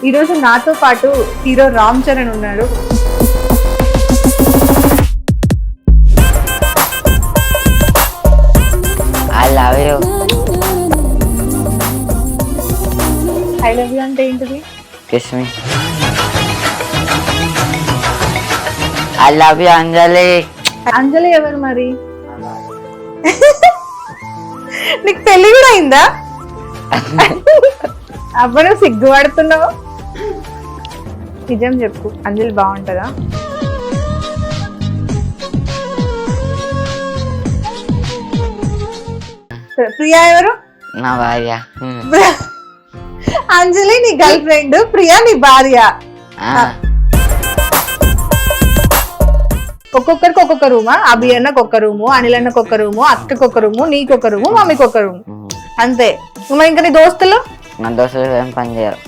ఈరోజు నాతో పాటు హీరో రామ్ చరణ్ ఉన్నాడు. I love you. I love you అంటే ఏంటిది? Kiss me. I love you Anjali. Anjali ఎవరు మరి? నీకు పెళ్లి కూడా అయిందా? అబ్బను సిగ్గుపడుతున్నావు. నిజం చెప్పు, అంజలి బాగుంటుందా? ప్రియా ఎవరు? నా భార్య. అంజలి నీ గర్ల్ ఫ్రెండ్, ప్రియా నీ భార్య. ఒక్కొక్కరికి ఒక్కొక్క రూమా? అభి అన్నకు ఒక్క రూము, అనిల్ అన్నకు ఒక్క రూము, అక్కకి ఒక రూము, నీకు ఒక రూము, మమ్మీకి ఒక రూము, అంతే. మరి ఇంకా నీ దోస్తులు? నా దోస్తులు ఏం పని చేయరు.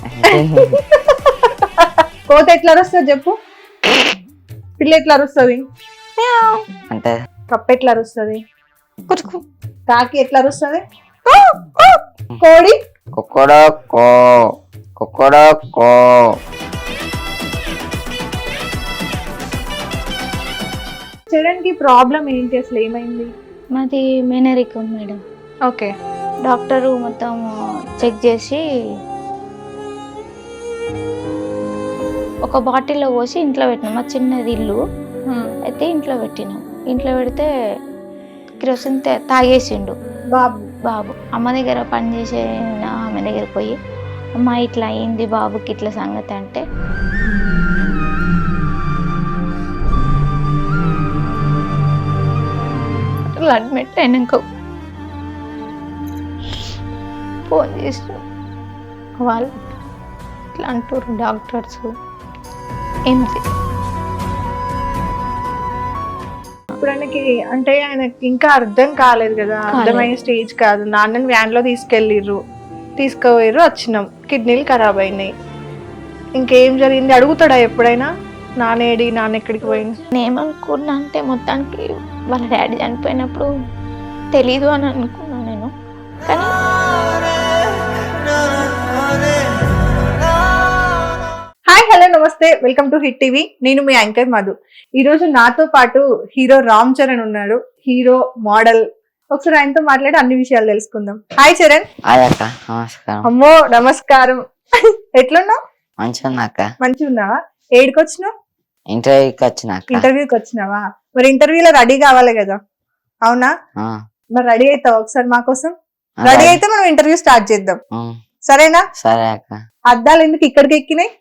కోత ఎట్లా అరుస్తుంది చెప్పు? పిల్ల ఎట్లా అరుస్తుంది? అంటే కప్ప ఎట్లా అరుస్తుంది? కాకి ఎట్లా అరుస్తుంది? కోడి కుక్కడో కో. చరణ్ కి ప్రాబ్లం ఏంటి అసలు? ఏమైంది? మాది మేనరికం మేడం. ఓకే. డాక్టరు మొత్తం చెక్ చేసి ఒక బాటిల్లో పోసి ఇంట్లో పెట్టినాం. మా చిన్నది ఇల్లు అయితే ఇంట్లో పెట్టినాం. ఇంట్లో పెడితే కిరోసిన్ తాగేసిండు బాబు. అమ్మ దగ్గర పనిచేసే ఆమె దగ్గర పోయి, అమ్మ ఇట్లా అయింది బాబుకి ఇట్లా సంగతి అంటే, అడ్మిట్ అయినాక ఫోన్ చేసి వాళ్ళు ఇట్లా అంటారు డాక్టర్స్. ఏంటి ఇప్పుడు ఆయనకి అంటే ఆయనకి ఇంకా అర్థం కాలేదు కదా, అర్థమయ్యే స్టేజ్ కాదు. నాన్నని వ్యాన్ లో తీసుకుపోయారు, వచ్చినాం, కిడ్నీలు ఖరాబ్ అయినాయి. ఇంకేం జరిగింది అడుగుతాడా ఎప్పుడైనా? నానేడి, నాన్న ఎక్కడికి పోయింది? నేనేమనుకున్నా అంటే మొత్తానికి వాళ్ళ డాడీ చనిపోయినప్పుడు తెలీదు అని అనుకున్నాను నేను. కానీ హాయ్, హలో, నమస్తే, వెల్కమ్ టు హిట్ టీవీ. నేను మీ యాంకర్ మధు. ఈ రోజు నాతో పాటు హీరో రామ్ చరణ్ ఉన్నాడు. Hero, model. ఒకసారి ఆయనతో మాట్లాడి అన్ని విషయాలు తెలుసుకుందాం. హాయ్ చరణ్. నమస్కారం. అమ్మో నమస్కారం. ఎట్లున్నావు? మంచిగా. మంచిగా ఉన్నావా? ఏడికి వచ్చినావు? ఇంటర్వ్యూకి వచ్చినాక. ఇంటర్వ్యూకి వచ్చినావా? మరి ఇంటర్వ్యూలో రెడీ కావాలి కదా, అవునా? మరి రెడీ అవుతావా ఒకసారి మా కోసం? రెడీ అయితే మనం ఇంటర్వ్యూ స్టార్ట్ చేద్దాం, సరేనా? సరే అక్క. అద్దాలు ఎందుకు ఇక్కడికి ఎక్కినాయి?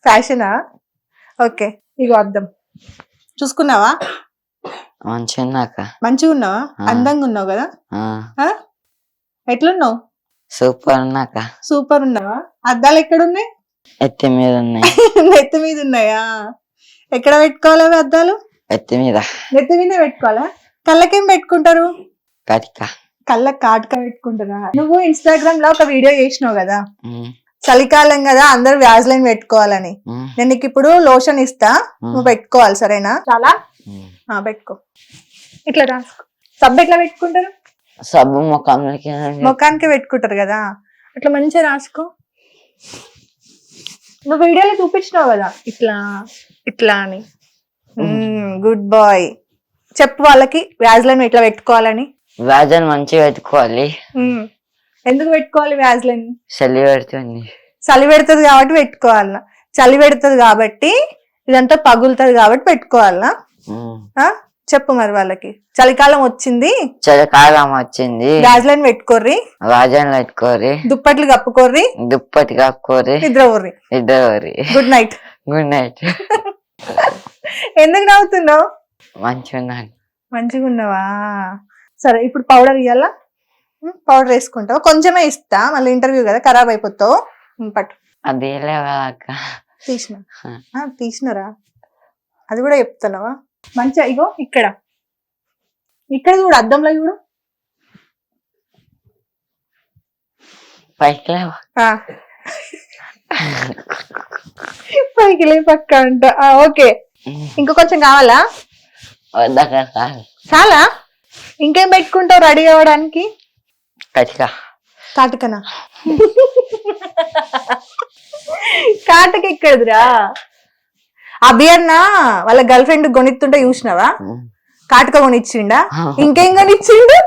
ఫ్యాషనా? ఓకే, ఇగో అద్దం. చూసుకున్నావా? మంచిగా ఉన్నావా? అందంగా ఉన్నావు కదా. ఎట్లున్నావు? సూపర్ ఉన్నాక. సూపర్ ఉన్నావా? అద్దాలు ఎక్కడున్నాయి? ఎత్తి మీద ఉన్నాయి. నెత్తి మీద ఉన్నాయా? ఎక్కడ పెట్టుకోవాలి అవి అద్దాలు? ఎత్తి మీద. నెత్తి మీద పెట్టుకోవాలా? కళ్ళకేం పెట్టుకుంటారు? కళ్ళకి కాటుక పెట్టుకుంటారా? నువ్వు ఇన్స్టాగ్రామ్ లో ఒక వీడియో చేసినావు కదా, చలికాలం కదా అందరు వ్యాజ్లైన్ పెట్టుకోవాలని. నేను నీకు ఇప్పుడు లోషన్ ఇస్తా, నువ్వు పెట్టుకోవాలి, సరేనా? చాలా పెట్టుకో. ఇట్లా రాసుకో. సబ్బు ఎట్లా పెట్టుకుంటారు? సబ్బు ముఖానికి పెట్టుకుంటారు కదా, అట్లా మంచిగా రాసుకో. నువ్వు వీడియోలో చూపించినావు కదా ఇట్లా ఇట్లా అని. Good boy. చెప్పు వాళ్ళకి వ్యాజ్లైన్ ఎట్లా పెట్టుకోవాలని. వ్యాజ్లైన్ మంచిగా పెట్టుకోవాలి. ఎందుకు పెట్టుకోవాలి వ్యాజ్లైన్? చలి పెడుతుంది. చలి పెడుతుంది కాబట్టి పెట్టుకోవాలనా? చలి పెడుతుంది కాబట్టి, ఇదంతా పగులుతుంది కాబట్టి పెట్టుకోవాలనా? చెప్పు మరి వాళ్ళకి. చలికాలం వచ్చింది, వ్యాజ్లైన్ పెట్టుకోర్రి, దుప్పట్లు కప్పుకోర్రి, నిద్రపోర్రి. Good night. ఎందుకు నవ్వుతున్నావు? మంచిగా ఉన్నావా? సరే, ఇప్పుడు పౌడర్ ఇవ్వాలా? పౌడర్ వేసుకుంటావు? కొంచెమే ఇస్తా, మళ్ళీ ఇంటర్వ్యూ కదా, ఖరాబ్ అయిపోతావు. పట్టు. అది తీసినరా? అది కూడా చెప్తున్నావా? మంచిగా ఇగో ఇక్కడ చూడు, అద్దంలో చూడు. పైకి లే పక్క అంట. ఓకే, ఇంకో కొంచెం కావాలా? చాలా. ఇంకేం పెట్టుకుంటావు రెడీ అవ్వడానికి? కాటుకనా? కాటకి ఎక్కడిదిరా? అభి అన్న వాళ్ళ గర్ల్ ఫ్రెండ్ కొనిస్తుంటే చూసినావా? కాటుక కొనిచ్చిండా? ఇంకేం కొనిచ్చిండు?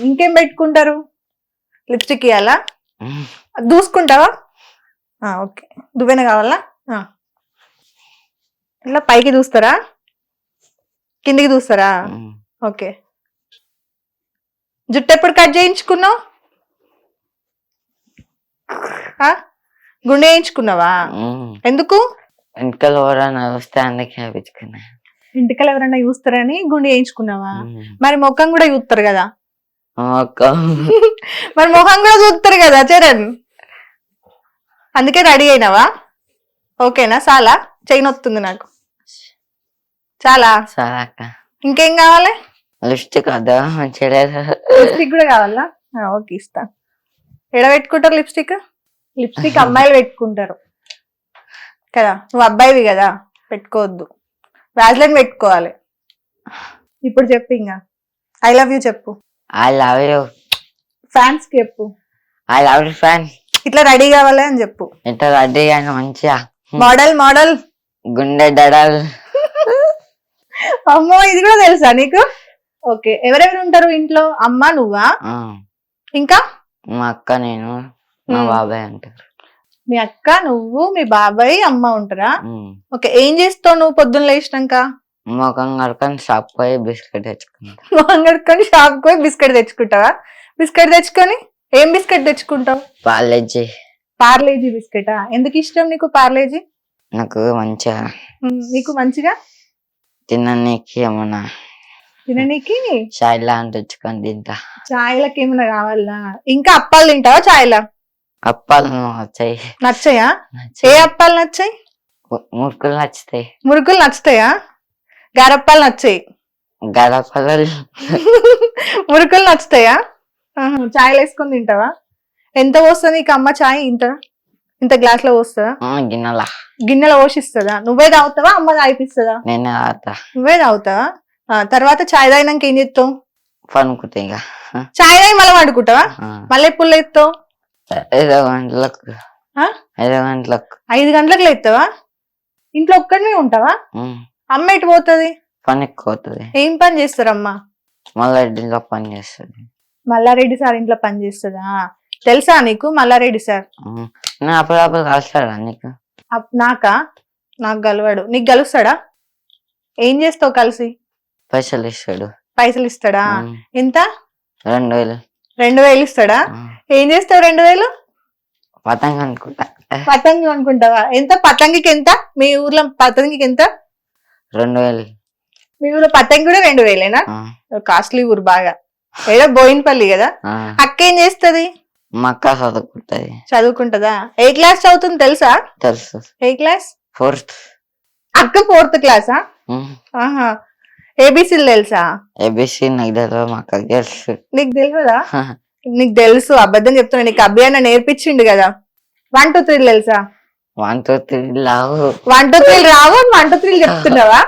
ఇంకేం పెట్టుకుంటారు? లిప్స్టిక్ ఇవ్వాలా? దూసుకుంటావా? ఓకే, దువ్వెన కావాలా? ఇట్లా పైకి దూస్తారా, కిందికి దూస్తారా? ఓకే. జుట్టు ఎప్పుడు కట్ చేయించుకున్నావు? గుండె వేయించుకున్నావా? ఎందుకు? ఇంటికల్ ఎవరైనా వస్తే అందుకే వేయించుకున్నా. ఇంటికల్ ఎవరైనా చూస్తారని గుండె వేయించుకున్నావా? మరి ముఖం కూడా చూస్తారు కదా. మరి ముఖం కూడా చూస్తారు కదా చరణ్, అందుకే రెడీ అయినావా? ఓకేనా? చాలా చైన్ వస్తుంది నాకు. చాలా ఇంకేం కావాలి? లిప్స్టిక్ అదా మంచిగా లిప్స్టిక్ కూడా కావాలా? ఓకే, ఇస్తా. ఎడ పెట్టుకుంటారు లిప్స్టిక్? లిప్స్టిక్ అమ్మాయిలు పెట్టుకుంటారు కదా, నువ్వు అబ్బాయివి కదా, పెట్టుకోవద్దు. వ్యాజ్లైన్ పెట్టుకోవాలి. ఇప్పుడు చెప్పు, ఇంకా ఐ లవ్ యూ చెప్పు. ఐ లవ్ యూ ఫ్యాన్స్ కి చెప్పు. I love you fan. ఇట్లా రెడీ కావాలి అని చెప్పు. ఇట్లా రెడీ కానీ మంచిగా మోడల్ మోడల్ గుండె డడల్. అమ్మో, ఇది కూడా తెలుసా నీకు? ఓకే. ఎవరెవరు ఉంటారు ఇంట్లో? అమ్మ, నువ్వా, ఇంకా మా అక్క, నేను, మా బాబాయ్ అంటారు. మీ అక్క, నువ్వు, మీ బాబాయ్, అమ్మ ఉంటారా? ఓకే. ఏం చేస్తావు నువ్వు పొద్దున్న లేచినాక? మొఖం కడుకొని షాప్ పోయి బిస్కెట్ తెచ్చుకుంటా. మొఖం కడుకొని షాప్ పోయి బిస్కెట్ తెచ్చుకుంటావా? బిస్కెట్ తెచ్చుకొని ఏం బిస్కెట్ తెచ్చుకుంటావు? పార్లేజీ. పార్లేజీ బిస్కెటా? ఎందుకు ఇష్టం నీకు పార్లేజీ? నాకు మంచిగా, నీకు మంచిగా తిననీకి ఏమన్నా తిననీకి చాయ్లా తెచ్చుకొని తింటా. చాయ్లకి ఏమన్నా కావాలా? ఇంకా అప్పాలు తింటావా చాయ్లా? అప్పాలు వచ్చాయి. నచ్చాయా? ఏ అప్పాలు నచ్చాయి? మురుకులు నచ్చుతాయి. మురుకులు నచ్చుతాయా? గారప్పాలు నచ్చాయి. గరపలు. మురుకులు నచ్చుతాయా? చాయ్లు వేసుకొని తింటావా? ఎంత పోస్తుంది నీకు అమ్మ చాయ్? ఇంత ఇంత గ్లాస్ లో పోస్తుందా? గిన్నెలా. గిన్నెలో పోషిస్తుందా? నువ్వే తాగుతావా, అమ్మ తాగిపిస్తుందా? నేనే తాగుతా. నువ్వే తాగుతావా? తర్వాత చాయ్ తాగినాక ఏం చేస్తావు? పనుకుంటా. ఇక చాయ్ తాగి మళ్ళీ వండుకుంటావా? మళ్ళీ ఎప్పుడు లేస్తావు? 5 గంటలకు. 5 గంటలకు. 5 గంటలకు లేస్తావా? ఇంట్లో ఒక్కడినే ఉంటావా? అమ్మ ఎటు పోతుంది? పనికి పోతుంది. ఏం పని చేస్తారు అమ్మ? మల్లారెడ్డిలో పని చేస్తుంది. మల్లారెడ్డి సార్ ఇంట్లో పని చేస్తుందా? తెలుసా నీకు మల్లారెడ్డి సార్? అప్పుడప్పుడు కలుస్తాడా నీకు? నాకు గలవాడు. నీకు గలుస్తాడా? ఏం చేస్తావు కలిసి? పైసలు ఇస్తాడు. పైసలు ఇస్తాడా? ఎంత? 2000. 2000 ఇస్తాడా? ఏం చేస్తావు 2000? పతంగి అనుకుంటా. పతంగి అనుకుంటావా? ఎంత పతంగికి ఎంత? మీ ఊర్లో పతంగికి ఎంత? 2000. మీ ఊర్లో పతంగి కూడా 2000ఏనా? కాస్ట్లీ ఊరు బాగా. ఏదో బోయినపల్లి కదా. అక్క ఏం చేస్తది? మా అక్క చదువుకుంటది. చదువుకుంటదా? ఏ క్లాస్ చదువుతుంది తెలుసా? తెలుసు. ఏ క్లాస్? 4th. అక్క 4th క్లాసా? ఏబిసిలు తెలుసా? ఏబిసి నాకు తెలియదు, మా అక్క తెలుసు. నీకు తెలియదా? నీకు తెలుసు, అబద్ధం చెప్తున్నా. నీకు అబ్బాయి అన్న నేర్పించిండు కదా. 1 2 3 తెలుసా? 1 2 3 రావు. 1 2 3 రావు, 1 2 3 చెప్తున్నావా?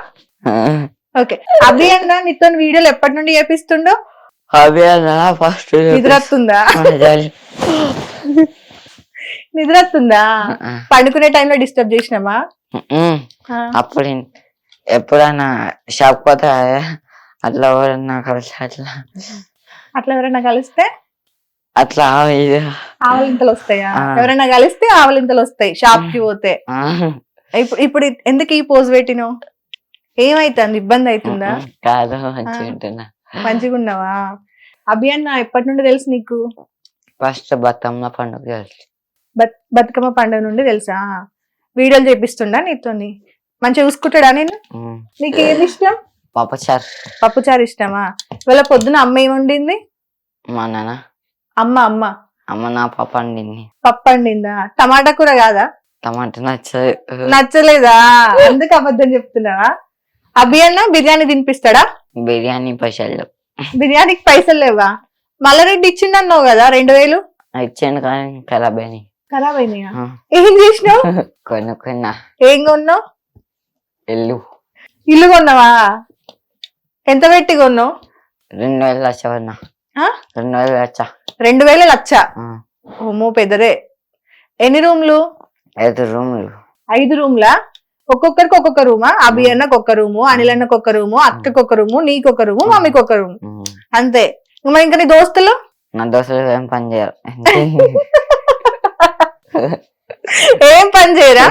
ఓకే. అభి అన్న నీతో వీడియోలు ఎప్పటి నుండి చేపిస్తుండో? అభి అన్న ఫస్ట్. నిద్రొస్తుందా? నిద్రొస్తుందా? పండుకునే టైంలో డిస్టర్బ్ చేసినామా? అప్పుడు ఎప్పుడైనా షాప్ పోతే అట్లా ఎవరన్నా కలిసి అట్లా ఎవరైనా కలిస్తే అట్లా ఆవలింతలు వస్తాయా? ఎవరైనా కలిస్తే ఆవలింతలు వస్తాయి షాప్ కి పోతే. ఇప్పుడు ఎందుకు ఈ పోజ్ పెట్టినావు? ఏమైతుంది? ఇబ్బంది అవుతుందా? కాదు, మంచిగా మంచిగా ఉన్నావా? అభి అన్న ఎప్పటి నుండి తెలుసు నీకు? ఫస్ట్ బతుకమ్మ పండుగ తెలుసు. బతుకమ్మ పండుగ నుండి తెలుసా? వీడియోలు చేపిస్తుండా నీతోని? మంచిగా చూసుకుంటాడా నేను? నీకు ఏది ఇష్టం? పప్పుచారు. పప్పుచారు ఇష్టమా? ఇవాళ పొద్దున అమ్మ ఏం వండింది? మా నాన్న. అమ్మ నా పప్పు వండింది. పప్పు వండిందా? టమాటా కూర కాదా? టమాటా నచ్చలేదా? అందుకు అబద్ధం చెప్తున్నావా? అభి అన్న బిర్యానీ తినిపిస్తాడా? బిర్యానీ పైసలు. బిర్యానీకి పైసలు లేవా? మల్లారెడ్డి ఇచ్చిండు అన్నావు కదా 2000. ఇచ్చాను కానీ ఖరాబ్ అయినాయి. ఖరాబ్ అయినాయా? ఏం చేసినావు? కొనుక్కున్నా. ఏం కొన్నావు? ఇల్లు కొన్నావా? ఎంత పెట్టి కొన్నావు? 2000 లక్ష కొన్నా. 2000 లక్ష. 2000 లక్ష? ఓమో, పెద్దదే. ఎన్ని రూమ్లు? 5 రూములు. 5 రూమ్లా? ఒక్కొక్కరికి ఒక్కొక్క రూమా? అభి అన్నకు ఒక రూము, అనిల్ అన్నకు ఒక రూము, అక్కకు ఒక రూము, నీకు ఒక రూము, మమ్మీకి ఒక రూము, అంతే. మరి ఇంకా నీ దోస్తులు? నా దోస్తులు ఏం పని చేయరు. ఏం పని చేయరా?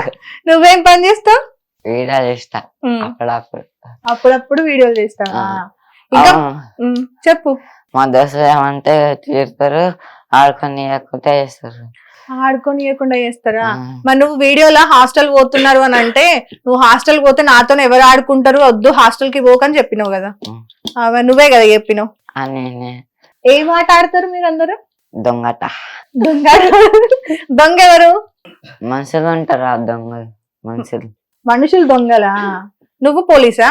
నువ్వేం పని చేస్తావు? వీడియో చేస్తా అప్పుడప్పుడు. అప్పుడప్పుడు వీడియోలు చేస్తావా? ఇంకా చెప్పు. మా దోస్తులు ఏమంటే తీరుతారు, ఆడుకొని లేకుంటే చేస్తారు. ఆడుకోనియకుండా చేస్తారా? మరి నువ్వు వీడియోలో హాస్టల్ పోతున్నారు అని అంటే, నువ్వు హాస్టల్ పోతే నాతో ఎవరు ఆడుకుంటారు, వద్దు హాస్టల్ కి పోకని చెప్పినావు కదా, నువ్వే కదా చెప్పినావు. ఏం ఆట ఆడతారు మీరందరూ? దొంగట. దొంగ? దొంగ ఎవరు? మనుషులు ఉంటారా దొంగలు? మనుషులు దొంగలా? నువ్వు పోలీసా?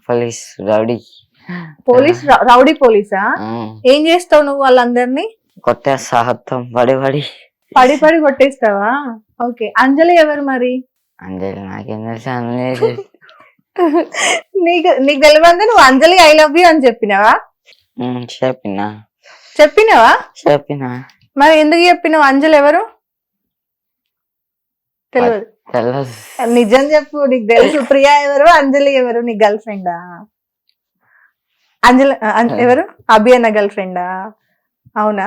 Police rowdy. పోలీస్ రౌడీ పోలీసా? ఏం చేస్తావు నువ్వు వాళ్ళందరినీ? కొట్టేస్తా పడి పడి కొట్టేస్తావా? ఓకే. అంజలి ఎవరు మరి? అంజలి నాకేం తెలుసు. నీకు తెలియదు, నువ్వు అంజలి ఐ లవ్ యూ అని చెప్పినావా? చెప్పినావా? మరి ఎందుకు చెప్పినావు? అంజలి ఎవరు? తెలియదు. నిజం చెప్పు, నీకు తెలుసు. ప్రియా ఎవరు, అంజలి ఎవరు? నీ గర్ల్ ఫ్రెండా? అంజలి ఎవరు? అభి అన్న గర్ల్ ఫ్రెండా? అవునా?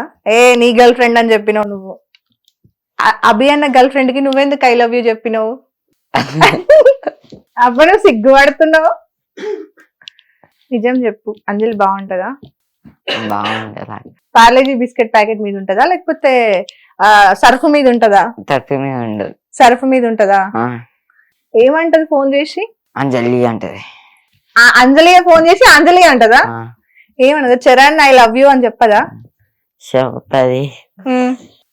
నీ గర్ల్ ఫ్రెండ్ అని చెప్పినావు నువ్వు. అభి అన్న గర్ల్ ఫ్రెండ్ కి నువ్వెందుకు ఐ లవ్ యూ చెప్పినావు? అప్పుడు నువ్వు సిగ్గుపడుతున్నావు. నిజం చెప్పు, అంజలి బాగుంటదా? బాగుంటదా? పార్లేజీ బిస్కెట్ ప్యాకెట్ మీద ఉంటదా లేకపోతే సర్ఫ్ మీద ఉంటదా? సర్ఫ్ మీద ఉంటదా? ఏమంటది ఫోన్ చేసి? అంజలి అంటది. అంజలి ఫోన్ చేసి అంజలి అంటదా? ఏమన్నదా? చరణ్ ఐ లవ్ యూ అని చెప్పదా?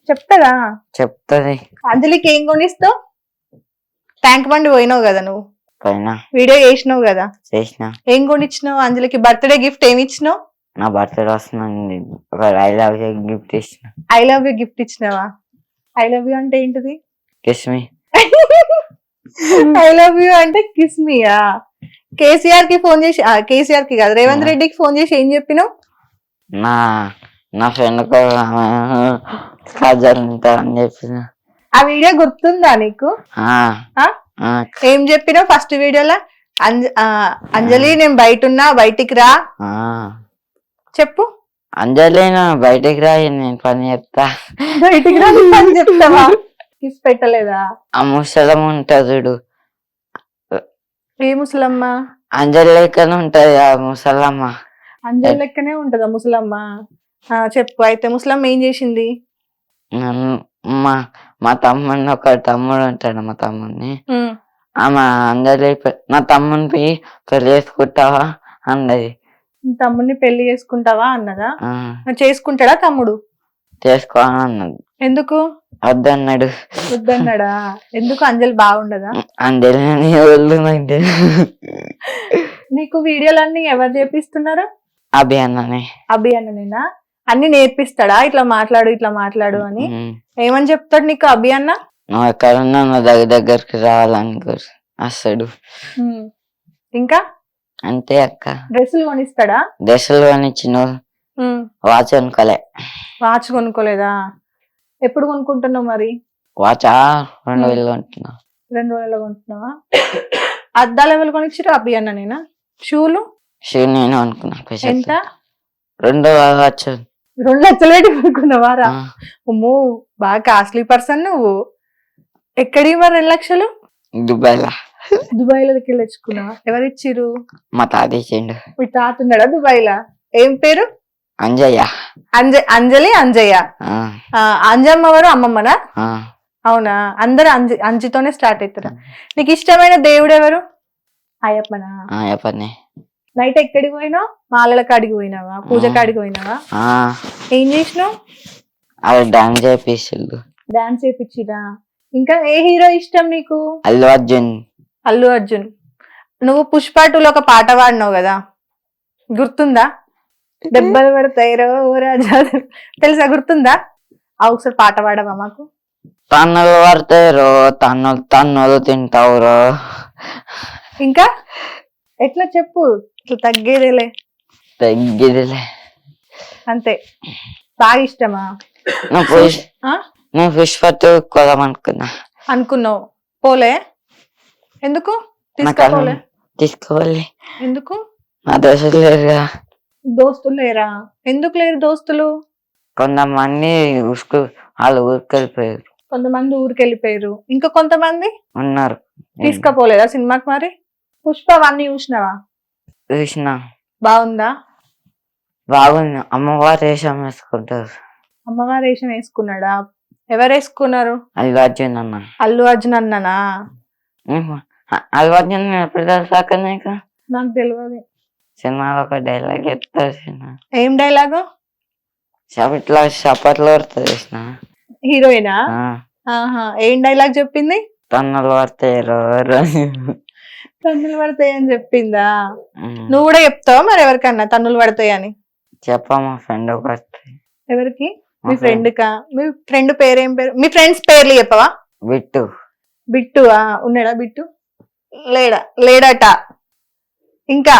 చెప్తదా? చెప్తది. అంజలికి ఏం కొనిస్తావు? ట్యాంక్ బండి పోయినావు కదా నువ్వు, వీడియో చేసినావు కదా, ఏం కొనిచ్చినావు అంజలికి? బర్త్డే గిఫ్ట్ ఏమి ఇచ్చినావు? నా బర్త్డే వస్తుంది, ఐ లవ్ యూ గిఫ్ట్ ఇచ్చిన. ఐ లవ్ యూ గిఫ్ట్ ఇచ్చినావా? ఐ లవ్ యూ అంటే ఏంటిది? Kiss me. I love you అంటే కిస్ మీయా? కేసీఆర్ కి ఫోన్ చేసి, కేసీఆర్ కి కాదు రేవంత్ రెడ్డికి ఫోన్ చేసి ఏం చెప్పినావు? నా ఫ్రెండ్ కాజల్ ఉంటారని చెప్పిన. ఆ వీడియో గుర్తుందా నీకు? ఏం చెప్పినావు ఫస్ట్ వీడియోలో? అంజలి నేను బయట ఉన్నా, బయటికి రా చెప్పు. అంజలి బయటికి రా, నేను పని చెప్తా. బయటికి రా, పని చెప్తావా? కిస్ పెట్టలేదా? ఆ ముసలమ్మ ఉంటది చూడు. ఏ ముసలమ్మ? అంజలి లెక్కనే ఉంటది ఆ ముసలమ్మ. అంజలి లెక్కనే ఉంటదా ముసలమ్మ? చెప్పు. అయితే ముసలమ్మ ఏం చేసింది? మా తమ్ముడిని, ఒక తమ్ముడు ఉంటాడు, మా తమ్ముడిని ఆమె అంజలి నా తమ్ముని పెళ్లి చేసుకుంటావా అన్నది. తమ్ముడిని పెళ్లి చేసుకుంటావా అన్నదా? చేసుకుంటాడా తమ్ముడు? చేసుకోవాలని అన్నది. ఎందుకు వద్దన్నాడు? వద్దన్నాడా? ఎందుకు? అంజలి బాగుండదా? అంజలి నీకు వీడియోలన్నీ ఎవరు చేపిస్తున్నారు? అభి అన్ననేనా? అన్ని నేర్పిస్తాడా? ఇట్లా మాట్లాడు అని ఏమని చెప్తాడు నీకు అభి అన్న? నువ్వు ఎక్కడున్నా నా దగ్గరికి రావాలని వస్తాడు. ఇంకా అంతే అక్క. డ్రెస్సులు కొనిస్తాడా? డ్రెస్సులు కొనిచ్చిన, వాచ్ కొనుక్కోలే. వాచ్ కొనుక్కోలేదా? ఎప్పుడు కొనుక్కుంటున్నావు మరి? వాచా 2000 కొంటున్నా. 2000 కొంటున్నావా? అద్దాలు ఎవరు కొనిచ్చారు? అభి అన్న నేనా? షూ నేను అనుకున్నా. ఎంత? 2 లక్షలు. 2 లక్షలు పెట్టి కొనుక్కున్నావా? అమ్మో, బాగా కాస్ట్లీ పర్సన్ నువ్వు. ఎక్కడికి మరి 2 లక్షలు? దుబాయ్ లోకి వెళ్ళి తెచ్చుకున్నావా? ఎవరు ఇచ్చిరు? మా తాత ఇచ్చిండు. మీ తాత ఉన్నాడా దుబాయ్ లా? ఏం పేరు? అంజయ్య. అంజలి అంజయ్య. అంజమ్మ ఎవరు? అమ్మమ్మనా? అవునా? అందరు అంజితోనే స్టార్ట్ అవుతారా? నీకు ఇష్టమైన దేవుడు ఎవరు? అయ్యప్పనా? అయ్యప్పనే. నైట్ ఎక్కడికి పోయినావు? మాలల కాడికి పోయినావా? పూజ కాడికి పోయినావా? ఏం చేసినావు? డాన్స్ చేపించిరా? ఇంకా ఏ హీరో ఇష్టం నీకు? అల్లు అర్జున్. నువ్వు పుష్ప 2లో ఒక పాట పాడినావు కదా, గుర్తుందా? దెబ్బలు పడతాయిరో రాజా, తెలుసా? గుర్తుందా? ఒకసారి పాట పాడవా మాకు? తన్నులు పడతాయిరో, తన్నులు తింటావురో. ఇంకా ఎట్లా చెప్పు? తగ్గేదేలే తగ్గేదేలే అంతే. బాగా ఇష్టమా? నేను పుష్పతో కొదామనుకున్నా. అనుకున్నావు, పోలే? ఎందుకు నాకు తీసుకోపోలే? తీసుకోవాలి. ఎందుకు? మా దోస్తులు లేరుగా. దోస్తులు లేరా? ఎందుకు లేరు దోస్తులు? కొంతమంది వాళ్ళు ఊరికి వెళ్ళిపోయారు. కొంతమంది ఊరికి వెళ్ళిపోయారు, ఇంకా కొంతమంది ఉన్నారు. తీసుకపోలేదా సినిమాకి? మరి పుష్ప అవన్నీ చూసినావా? చూసిన. బాగుందా? బాగుంది. అమ్మవారు వేషం వేసుకుంటారు. అమ్మవారు వేషం వేసుకున్నాడా? ఎవరు వేసుకున్నారు? అల్లు అర్జున్ అన్న. అల్లు అర్జున్ అన్ననా? అల్లు అర్జున్ ఎప్పుడు తెలిసాక నీకు? నాకు తెలియదు. సినిమాలో ఒక డైలాగ్ చెప్తారు. ఏం డైలాగు? ఇట్లా చప్పట్లు పడుతుంది. హీరోయినా? ఆహా, ఏం డైలాగ్ చెప్పింది? తన్నులు పడతాయి తన్నులు పడతాయి అని చెప్పిందా? నువ్వు కూడా చెప్తావా మరి ఎవరికన్నా తన్నులు పడతాయి అని? చెప్పా, మా ఫ్రెండ్ పడతాయి. ఎవరికి? మీ ఫ్రెండ్ కా? మీ ఫ్రెండ్ పేరు ఏం పేరు? మీ ఫ్రెండ్స్ పేర్లు చెప్పవా? బిట్టు. బిట్టు ఉన్నాడా? బిట్టు లేడట. ఇంకా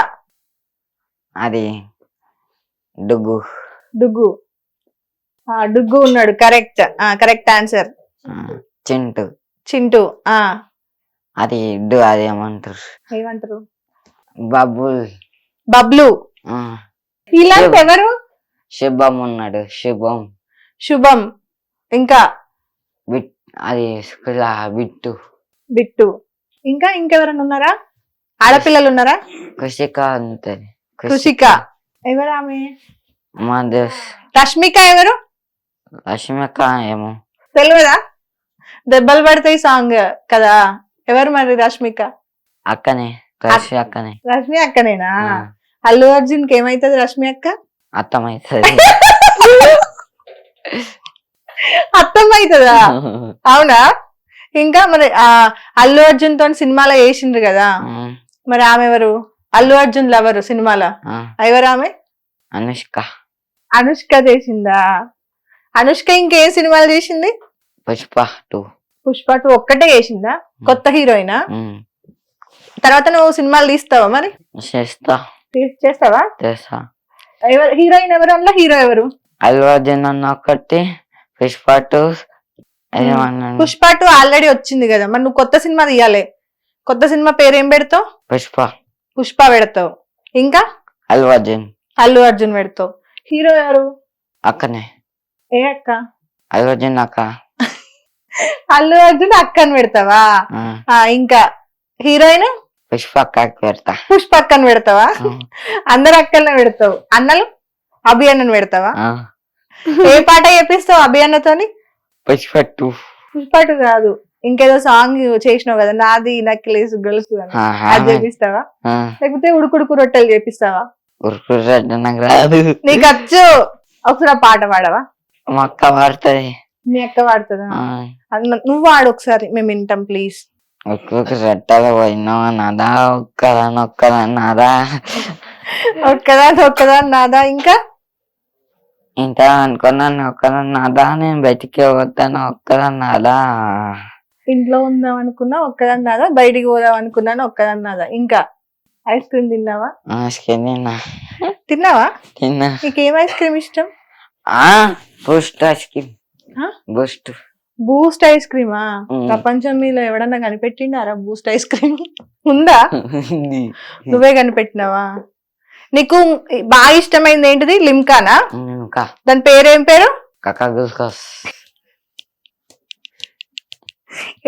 అది డుగ్గు. డుగ్గు ఉన్నాడు. Correct answer. చింటూ. అది ఏమంటారు? బబ్లు. ఇలాంటి ఎవరు? శుభం ఉన్నాడు. శుభం. ఇంకా అది బిట్టు. ఇంకా ఇంకెవరైనా ఉన్నారా? ఆడపిల్లలు ఉన్నారా? కృషిక ఉంటుంది. కృషిక ఎవరు? ఆమె మా దేశ్. రష్మిక ఎవరు? రష్మిక ఏమో తెలియదా? దెబ్బలు పడతాయి సాంగ్ కదా. ఎవరు మరి రష్మిక? అక్కనే. రష్మి అక్కనేనా? అల్లు అర్జున్ కి ఏమైతుంది రష్మి అక్క? అత్తమైతుంది. అత్తమైతుందా? అవునా? ఇంకా మరి అల్లు అర్జున్ తో సినిమాలో వేసిండ్రు కదా, మరి ఆమె ఎవరు? అల్లు అర్జున్ లవరు సినిమాలో ఎవరు ఆమె? అనుష్క చేసిందా? అనుష్క ఇంకేం సినిమాలు చేసింది? పుష్ప 2 ఒక్కటే చేసిందా? కొత్త హీరోయినా? తర్వాత నువ్వు సినిమాలు తీస్తావా మరి? చేస్తావా? ఎవరు హీరోయిన్? ఎవరు అందులో హీరో ఎవరు? అల్లు అర్జున్ అన్న ఒకటి, పుష్ప 2. పుష్ప 2 ఆల్రెడీ వచ్చింది కదా, మరి నువ్వు కొత్త సినిమా తీయాలి. కొత్త సినిమా పేరు ఏం పెడతావు? పుష్ప పెడతావు. ఇంకా అల్లు అర్జున్ పెడతావు. హీరో ఎవరు? అక్కనే. ఏ అక్క? అల్లు అర్జున్ అక్క. అల్లు అర్జున్ అక్కని పెడతావా? ఇంకా హీరోయిన్? పుష్ప అక్కకి పెడతా. పుష్ప అక్కని పెడతావా? అందరు అక్కల్ని పెడతావు. అన్నలు? అభి అన్నని పెడతావా? ఏ పాట చేపిస్తావు అభి అన్నతోని? పుష్ప 2 కాదు, ఇంకేదో సాంగ్ చేసినావు కదా, నాది నక్కిలేసు గొలుసు అని, అది చేపిస్తావా? లేకపోతే ఉడుకుడుకు రొట్టెలు చేపిస్తావా? నీకు వచ్చు. ఒకసారి పాట పాడవా? మా అక్క పాడుతుంది. మీ అక్క పాడుతుందా? నువ్వు వాడు ఒకసారి, మేము వింటాం ప్లీజ్. రొట్టెలు పోయినావా నాదా, ఒక్కదాన్నొక్కదాన్నాదా, ఒక్కదాన్నాదా. ఇంకా అనుకున్నాను ఒక్కదాన్నాదా, నేను బయటికి పోతాను ఒక్కదాన్నాదా, ఇంట్లో ఉందాం అనుకున్నా ఒక్కదాన్నాదా, బయటికి పోదాం అనుకున్నాను ఒక్కదాన్నాదా. ఇంకా ఐస్ క్రీమ్ తిన్నావా? తిన్నావా? నీకేం ఐస్ క్రీమ్ ఇష్టం? Boost ice cream. Boost ice క్రీమా? ప్రపంచం మీద ఎవడన్నా కనిపెట్టిండారా బూస్ట్ ఐస్ క్రీమ్? ఉందా? నువ్వే కనిపెట్టినావా? నీకు బాగా ఇష్టమైంది ఏంటిది? లిమ్కానా? దాని పేరేం పేరు?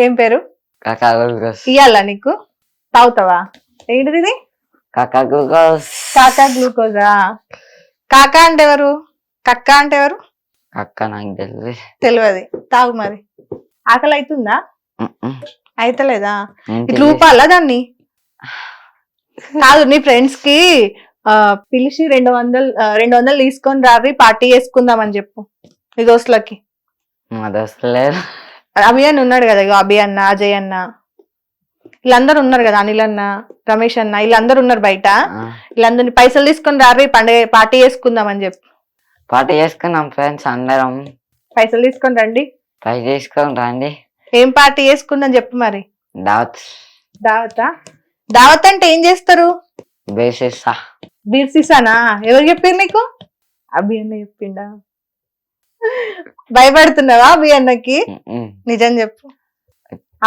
ఏం పేరు? ఇయ్యాలా నీకు? తాగుతావా? ఏంటిది ఇది? కాకా గ్లూకోజా? కాకా అంటే ఎవరు? కక్క అంటే ఎవరు? అక్క నాకు తెలియదు. తాగు మరి. ఆకలి అవుతుందా? అయితలేదా? ఇట్లా ఊపాలా దాన్ని? కాదు, నీ ఫ్రెండ్స్ కి పిలిచి 200 తీసుకొని రావి, పార్టీ చేసుకుందాం అని చెప్పు నీ దోస్తులకి. మా దోస్తులే. అభి అన్న ఉన్నాడు కదా, అభి అన్న, అజయ్ అన్న, వీళ్ళందరూ ఉన్నారు కదా, అనిల్ అన్న, రమేష్ అన్న, వీళ్ళందరూ ఉన్నారు బయట. వీళ్ళందరినీ పైసలు తీసుకొని రావి, పండుగ పార్టీ చేసుకుందాం అని చెప్పు. పార్టీ చేసుకున్నాం ఫ్రెండ్స్ అందరం. పైసలు తీసుకొని రండి. ఏం పార్టీ చేసుకుందాం చెప్పు మరి. దావత్ అంటే ఏం చేస్తారు? బీర్ సీసానా? ఎవరు చెప్పారు నీకు? అభి అన్న చెప్పిండా? భయపడుతున్నావా మీ అన్నకి? ఉమ్, నిజం చెప్పు.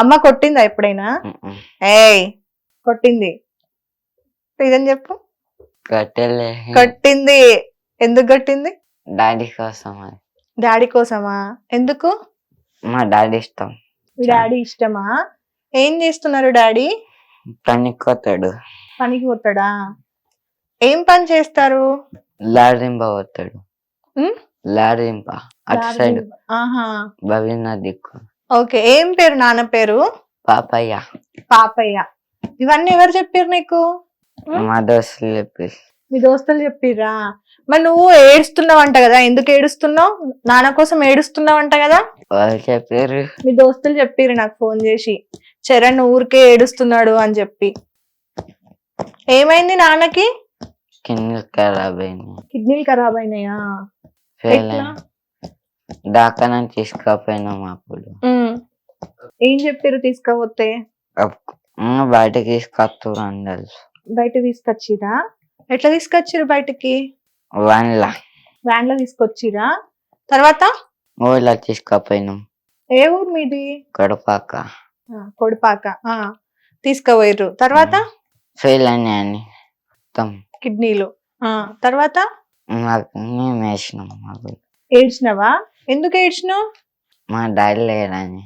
అమ్మ కొట్టిందా ఎప్పుడైనా? ఉమ్. ఏయ్ కొట్టింది. నిజం చెప్పు. కట్టెలే కొట్టింది. ఎందుకు కొట్టింది? డాడీ కోసం అది. డాడీ కోసమా? ఎందుకు? మా డాడీ ఇష్టం. మీ డాడీ ఇష్టమా? ఏం చేస్తున్నారు డాడీ? పనికొతాడు. పనికి పోతాడా? ఏం పని చేస్తారు? లారింప పోతాడు. ఉమ్? లారింప అటు సైడ్ ఆహా భవీన దిక్కు. ఓకే. ఏం పేరు నాన్న పేరు? పాపయ్య. పాపయ్య. ఇవన్నీ ఎవరు చెప్పారు నీకు? మా దోస్తులు చెప్పి. మీ దోస్తులు చెప్పిర్రా? మరి నువ్వు ఏడుస్తున్నావంట కదా, ఎందుకు ఏడుస్తున్నావు? నాన్న కోసం ఏడుస్తున్నావంట కదా? వాళ్ళు చెప్పారు. మీ దోస్తులు చెప్పిర్రు నాకు ఫోన్ చేసి, చరణ్ ఊరికే ఏడుస్తున్నాడు అని చెప్పి. ఏమైంది నాన్నకి? కింద ఖరాబ్ అయింది. కిడ్నీలు ఖరాబ్ అయినాయా? ఫెయిల్ ఎట్లా? దాకా తీసుకపోయినాం అప్పుడు. ఏం చెప్పారు తీసుకపోతే? బయటకి తీసుకొస్తారు అందరు. బయట తీసుకొచ్చిరా? ఎట్లా తీసుకొచ్చిరు బయటకి? వ్యాన్ లో తీసుకొచ్చిరా? తర్వాత ఊళ్ళో తీసుకపోయినాం. ఏ ఊరు మీది? కడపాక. కొడిపాక. తీసుకుపోయిర్రు. తర్వాత ఫెయిల్ అయినాయని మొత్తం కిడ్నీలు. తర్వాత మేము వేసినాం. ఏడ్చినవా? ఎందుకు ఏడ్చినావు? మా డాడీ లేడని.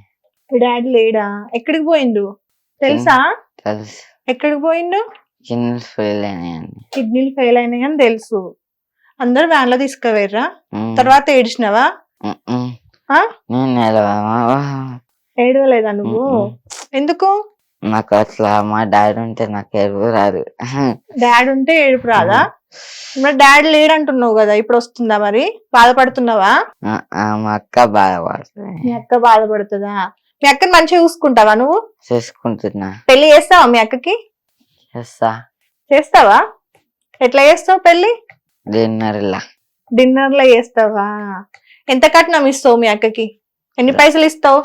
మీ డాడీ లేడా? ఎక్కడికి పోయిండు తెలుసా? తెలుసు. ఎక్కడికి పోయిండు? కిడ్నీలు ఫెయిల్ అయినాయని. కిడ్నీలు ఫెయిల్ అయినాయి అని తెలుసు. అందరు వ్యాన్ లో తీసుకుపోయిర్రా? తర్వాత ఏడ్చినవా? నేను ఏడవలేదా నువ్వు? ఎందుకు? నాకు అట్లా మా డాడీ ఉంటే నాకు ఏడుపు రాదు. డాడీ ఉంటే ఏడుపు రాదా? మరి డాడీ లేడంటున్నావు కదా, ఇప్పుడు వస్తుందా? మరి బాధపడుతున్నావా? మా అక్క బాధపడుతుంది. మీ అక్క బాధపడుతుందా? మీ అక్కని మంచిగా చూసుకుంటావా నువ్వు? చూసుకుంటున్నా. పెళ్లి చేస్తావా మీ అక్కకి? చేస్తావా? ఎట్లా చేస్తావు పెళ్లి? డిన్నర్ లో చేస్తావా? ఎంత కట్నం ఇస్తావు మీ అక్కకి? ఎన్ని పైసలు ఇస్తావు?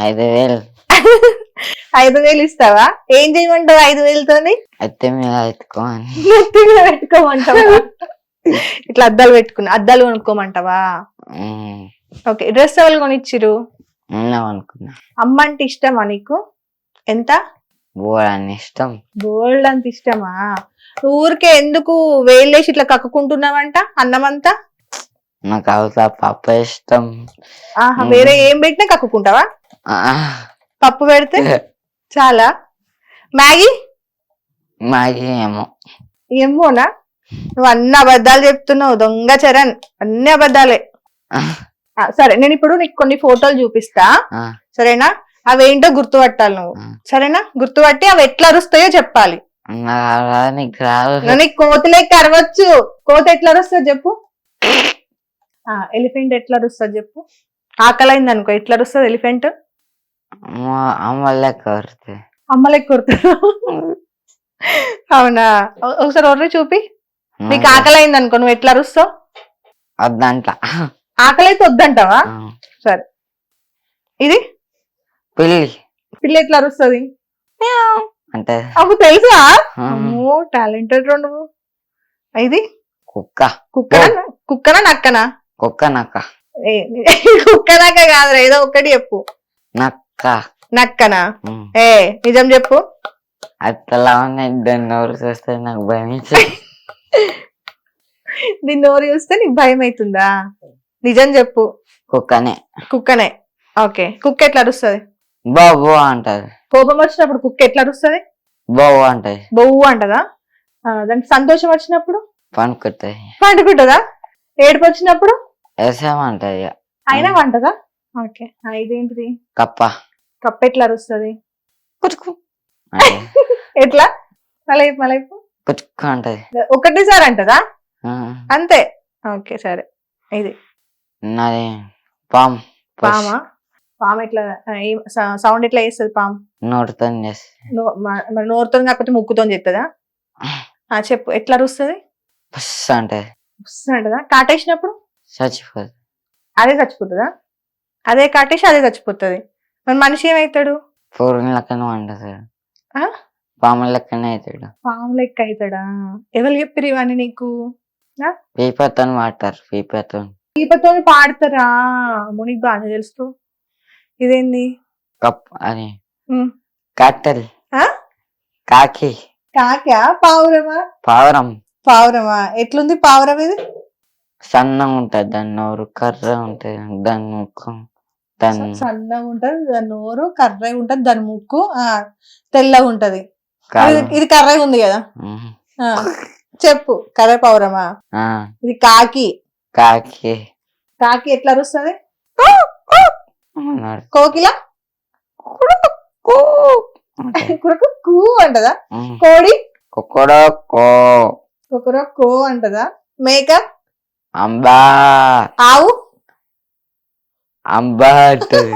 5,000. 5,000 ఇస్తావా? ఏం చేయమంటావు 5,000తోని? అయితే మీద పెట్టుకోమని. పెట్టుకోమంటావా? ఇట్లా అద్దాలు కొనుక్కోమంటావా? ఓకే. డ్రెస్ ఎవరు కొనిచ్చిరు? అనుకున్నా. అమ్మ అంటే ఇష్టమా నీకు? ఎంత? బోల్డ్ ఇష్టం. బోల్డ్ అంత ఇష్టమా? ఊరికే ఎందుకు వేలేసి ఇట్లా కక్కుకుంటున్నావంట అన్నమంతా? నాకు అవుతా పప్పు ఇష్టం. వేరే ఏం పెట్టినా కక్కుకుంటావా? పప్పు పెడితే చాలా. మ్యాగీ ఏమోనా? నువ్వు అన్ని అబద్ధాలు చెప్తున్నావు, దొంగ చరణ్. అన్ని అబద్ధాలే. సరే, నేను ఇప్పుడు నీకు కొన్ని ఫోటోలు చూపిస్తా, సరేనా? అవేంటో గుర్తుపట్టాలి నువ్వు, సరేనా? గుర్తుపట్టి అవి ఎట్లా అరుస్తాయో చెప్పాలి. నీకు కోతి లెక్క అరవచ్చు. కోతి ఎట్లా అరుస్తుంది చెప్పు? ఎలిఫెంట్ ఎట్లా అరుస్తుంది చెప్పు? ఆకలైంది అనుకో ఎట్లా అరుస్తుంది ఎలిఫెంట్? అమ్మ లెక్క కొడుతుంది. అవునా? ఒకసారి ఒర్రి చూపి. నీకు ఆకలైంది అనుకో నువ్వు ఎట్లా అరుస్తావు? వద్దంట. ఆకలైతే వద్దంటావా? సరే, ఇది పిల్లి ఎట్లా అరుస్తుంది అంటే అప్పుడు తెలుసా? అమ్మో టాలెంటెడ్ నువ్వు. ఇది కుక్కనా నక్కనా? కుక్క నక్క కాదు, ఏదో ఒకటి చెప్పు. నక్కనా? నిజం చెప్పు. అట్లా దాన్ని నోరు చూస్తే నాకు భయం. దీన్ని నోరు చూస్తే నీకు భయం అవుతుందా? నిజం చెప్పు. కుక్కనే. ఓకే. కుక్క ఎట్లా అరుస్తుంది? బాబు అంటది. కోపం వచ్చినప్పుడు కుక్క ఎట్లా అరుస్తుంది? బాబు అంటది. బొవ్వు అంటదా? దానికి సంతోషం వచ్చినప్పుడు పండుకుంటదా? ఏడుపు వచ్చినప్పుడు అంటది. అయినా వంటదా? ఓకే. ఇదేంటిది? కప్ప ఎట్లా అరుస్తుంది? ఎట్లా? మలైపు అంటది. ఒకటేసారి అంటదా? అంతే. ఓకే సరే. ఇది పామా? పాము ఎట్లా సౌండ్ ఎట్లా చేస్తుంది? పాము నోరుతో. మరి నోరుతో కాకపోతే ముక్కుతో చెప్తుందా? చెప్పు ఎట్లా అరుస్తుంది? అంటదా? కాటేసినప్పుడు చచ్చిపోతుంది. అదే చచ్చిపోతుందా? అదే కాటేసి అదే చచ్చిపోతుంది. మరి మనిషి ఏమవుతాడు? పాము లెక్కనే అవుతాడు. పాము లెక్క అవుతాడా? ఎవరు చెప్పారు ఇవన్నీ నీకు? పీపతో వాడతారు. దీపతో పాడతారా? మునికి బాగా తెలుసు. ఇదేంది? కప్ అని ఉమ్. కట్టెల్ ఆ? కాకి కాకా పావురమా? పావురం పావురమా? ఎట్లుంది పావురం ఇది? సన్నంగా ఉంటది, దాని నోరు కర్ర ఉంటది, దాని ముఖం దాని సన్నగా ఉంటది, దాని నోరు కర్రగా ఉంటది, దాని ముక్కు తెల్లగా ఉంటది. కాలు. ఇది కర్రగా ఉంది కదా. ఉమ్. ఆ చెప్పు. కర్ర పావురమా? ఆ, ఇది కాకి. కాకి కాకి ఎట్లా అరుస్తుంది? అన్నాడు. కోకిల అంటది. కురకు కూ అంటదా? ఉమ్. కోడి కుక్కడో కో కుకరో కో అంటదా? మేక అంబా ఆవు అంబా అంటది.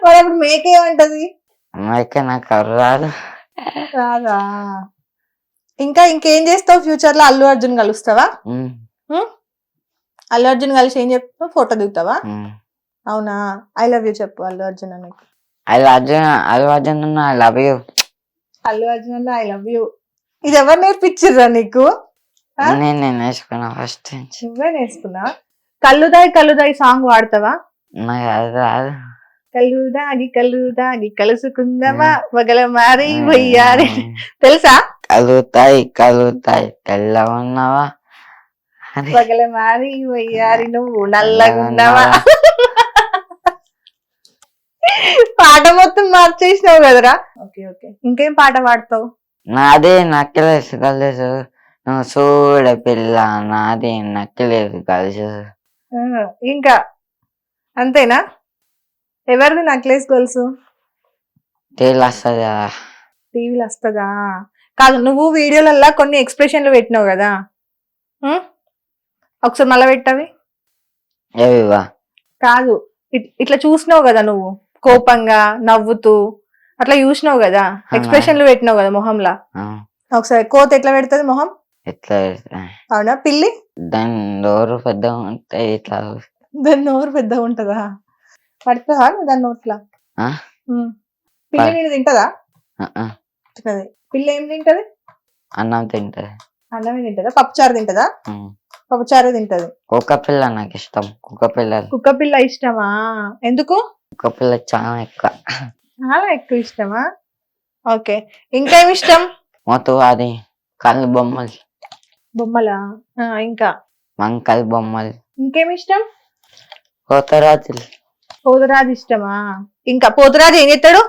మరి అప్పుడు మేక ఏమంటది? అమ్మాయికి నాకు అర్రాదు. రాదా? ఇంకేం చేస్తావు ఫ్యూచర్ లో? అల్లు అర్జున్ కలుస్తావా? ఉమ్. ఉం? అల్లు అర్జున్ కలిసి ఏం చెప్తావు? ఫోటో దిగుతావా? ఉమ్. అవునా? ఐ లవ్ యూ చెప్పు అల్లు అర్జున్ అని. Allu Arjun I love you. Allu Arjun అన్న ఐ లవ్ యూ. ఇది ఎవరు నేర్పించిర్రా నీకు? ఆ? నేను నేర్చుకున్నా ఫస్ట్ నుంచి. నువ్వే నేర్చుకున్నా. కల్లుదాయి సాంగ్ వాడతావా? నాకు అది రాదు. కళ్ళు దాగి కలుసుకుందామా వగల మారి వయ్యారి. తెలుసా? కలుతాయి తెల్ల ఉన్నావా అని. వగల మారి వయ్యారి నువ్వు నల్లగున్నావా. పాట మొత్తం మార్చేసినావు కదరా. Okay okay. ఇంకేం పాట పాడతావు? నాదే నక్కలేసు కలిసు నువ్వు చూడ పిల్ల, నాదే నక్కలేసు కలిసు. ఇంకా అంతేనా? ఎవరిది నక్లెస్ గొలుసు? తేలి వస్తుంది కదా. టీవీలో వస్తుందా? కాదు, నువ్వు వీడియోలల్లా కొన్ని ఎక్స్ప్రెషన్లు పెట్టినావు కదా. ఒకసారి మళ్ళీ పెట్టవి. ఏవివా? కాదు, ఇట్లా చూసినావు కదా నువ్వు, కోపంగా నవ్వుతూ అట్లా చూసినావు కదా, ఎక్స్ప్రెషన్లు పెట్టినావు కదా మొహంలా. ఒకసారి కోత ఎట్లా పెడుతుంది మొహం? ఎట్లా? అవునా? పిల్లి దాని నోరు పెద్దగా ఉంటాయి ఇట్లా. దాని నోరు పెద్దగా ఉంటదా? పడుతుందా నువ్వు దాని నోట్లా? పిల్లి నేను తింటదా? తినది. పిల్లి ఏం తింటది? అన్నం తింటది. అన్నమే తింటదా? పప్పుచారు తింటదా? పప్పుచారు తింటది. కుక్క పిల్ల నాకు ఇష్టం. కుక్క పిల్ల ఇష్టమా? ఎందుకు? కుక్క పిల్ల చాలా ఎక్కువ. చాలా ఎక్కువ ఇష్టమా? ఓకే. ఇంకేమి ఇష్టం? మొత్తం అది కళ్ళు బొమ్మలు. బొమ్మలా? ఇంకా మంకల్ బొమ్మలు. ఇంకేమి ఇష్టం? పోతరాజులు. పోతురాజు ఇష్టమా? ఇంకా పోతురాజు ఏం చేస్తాడు?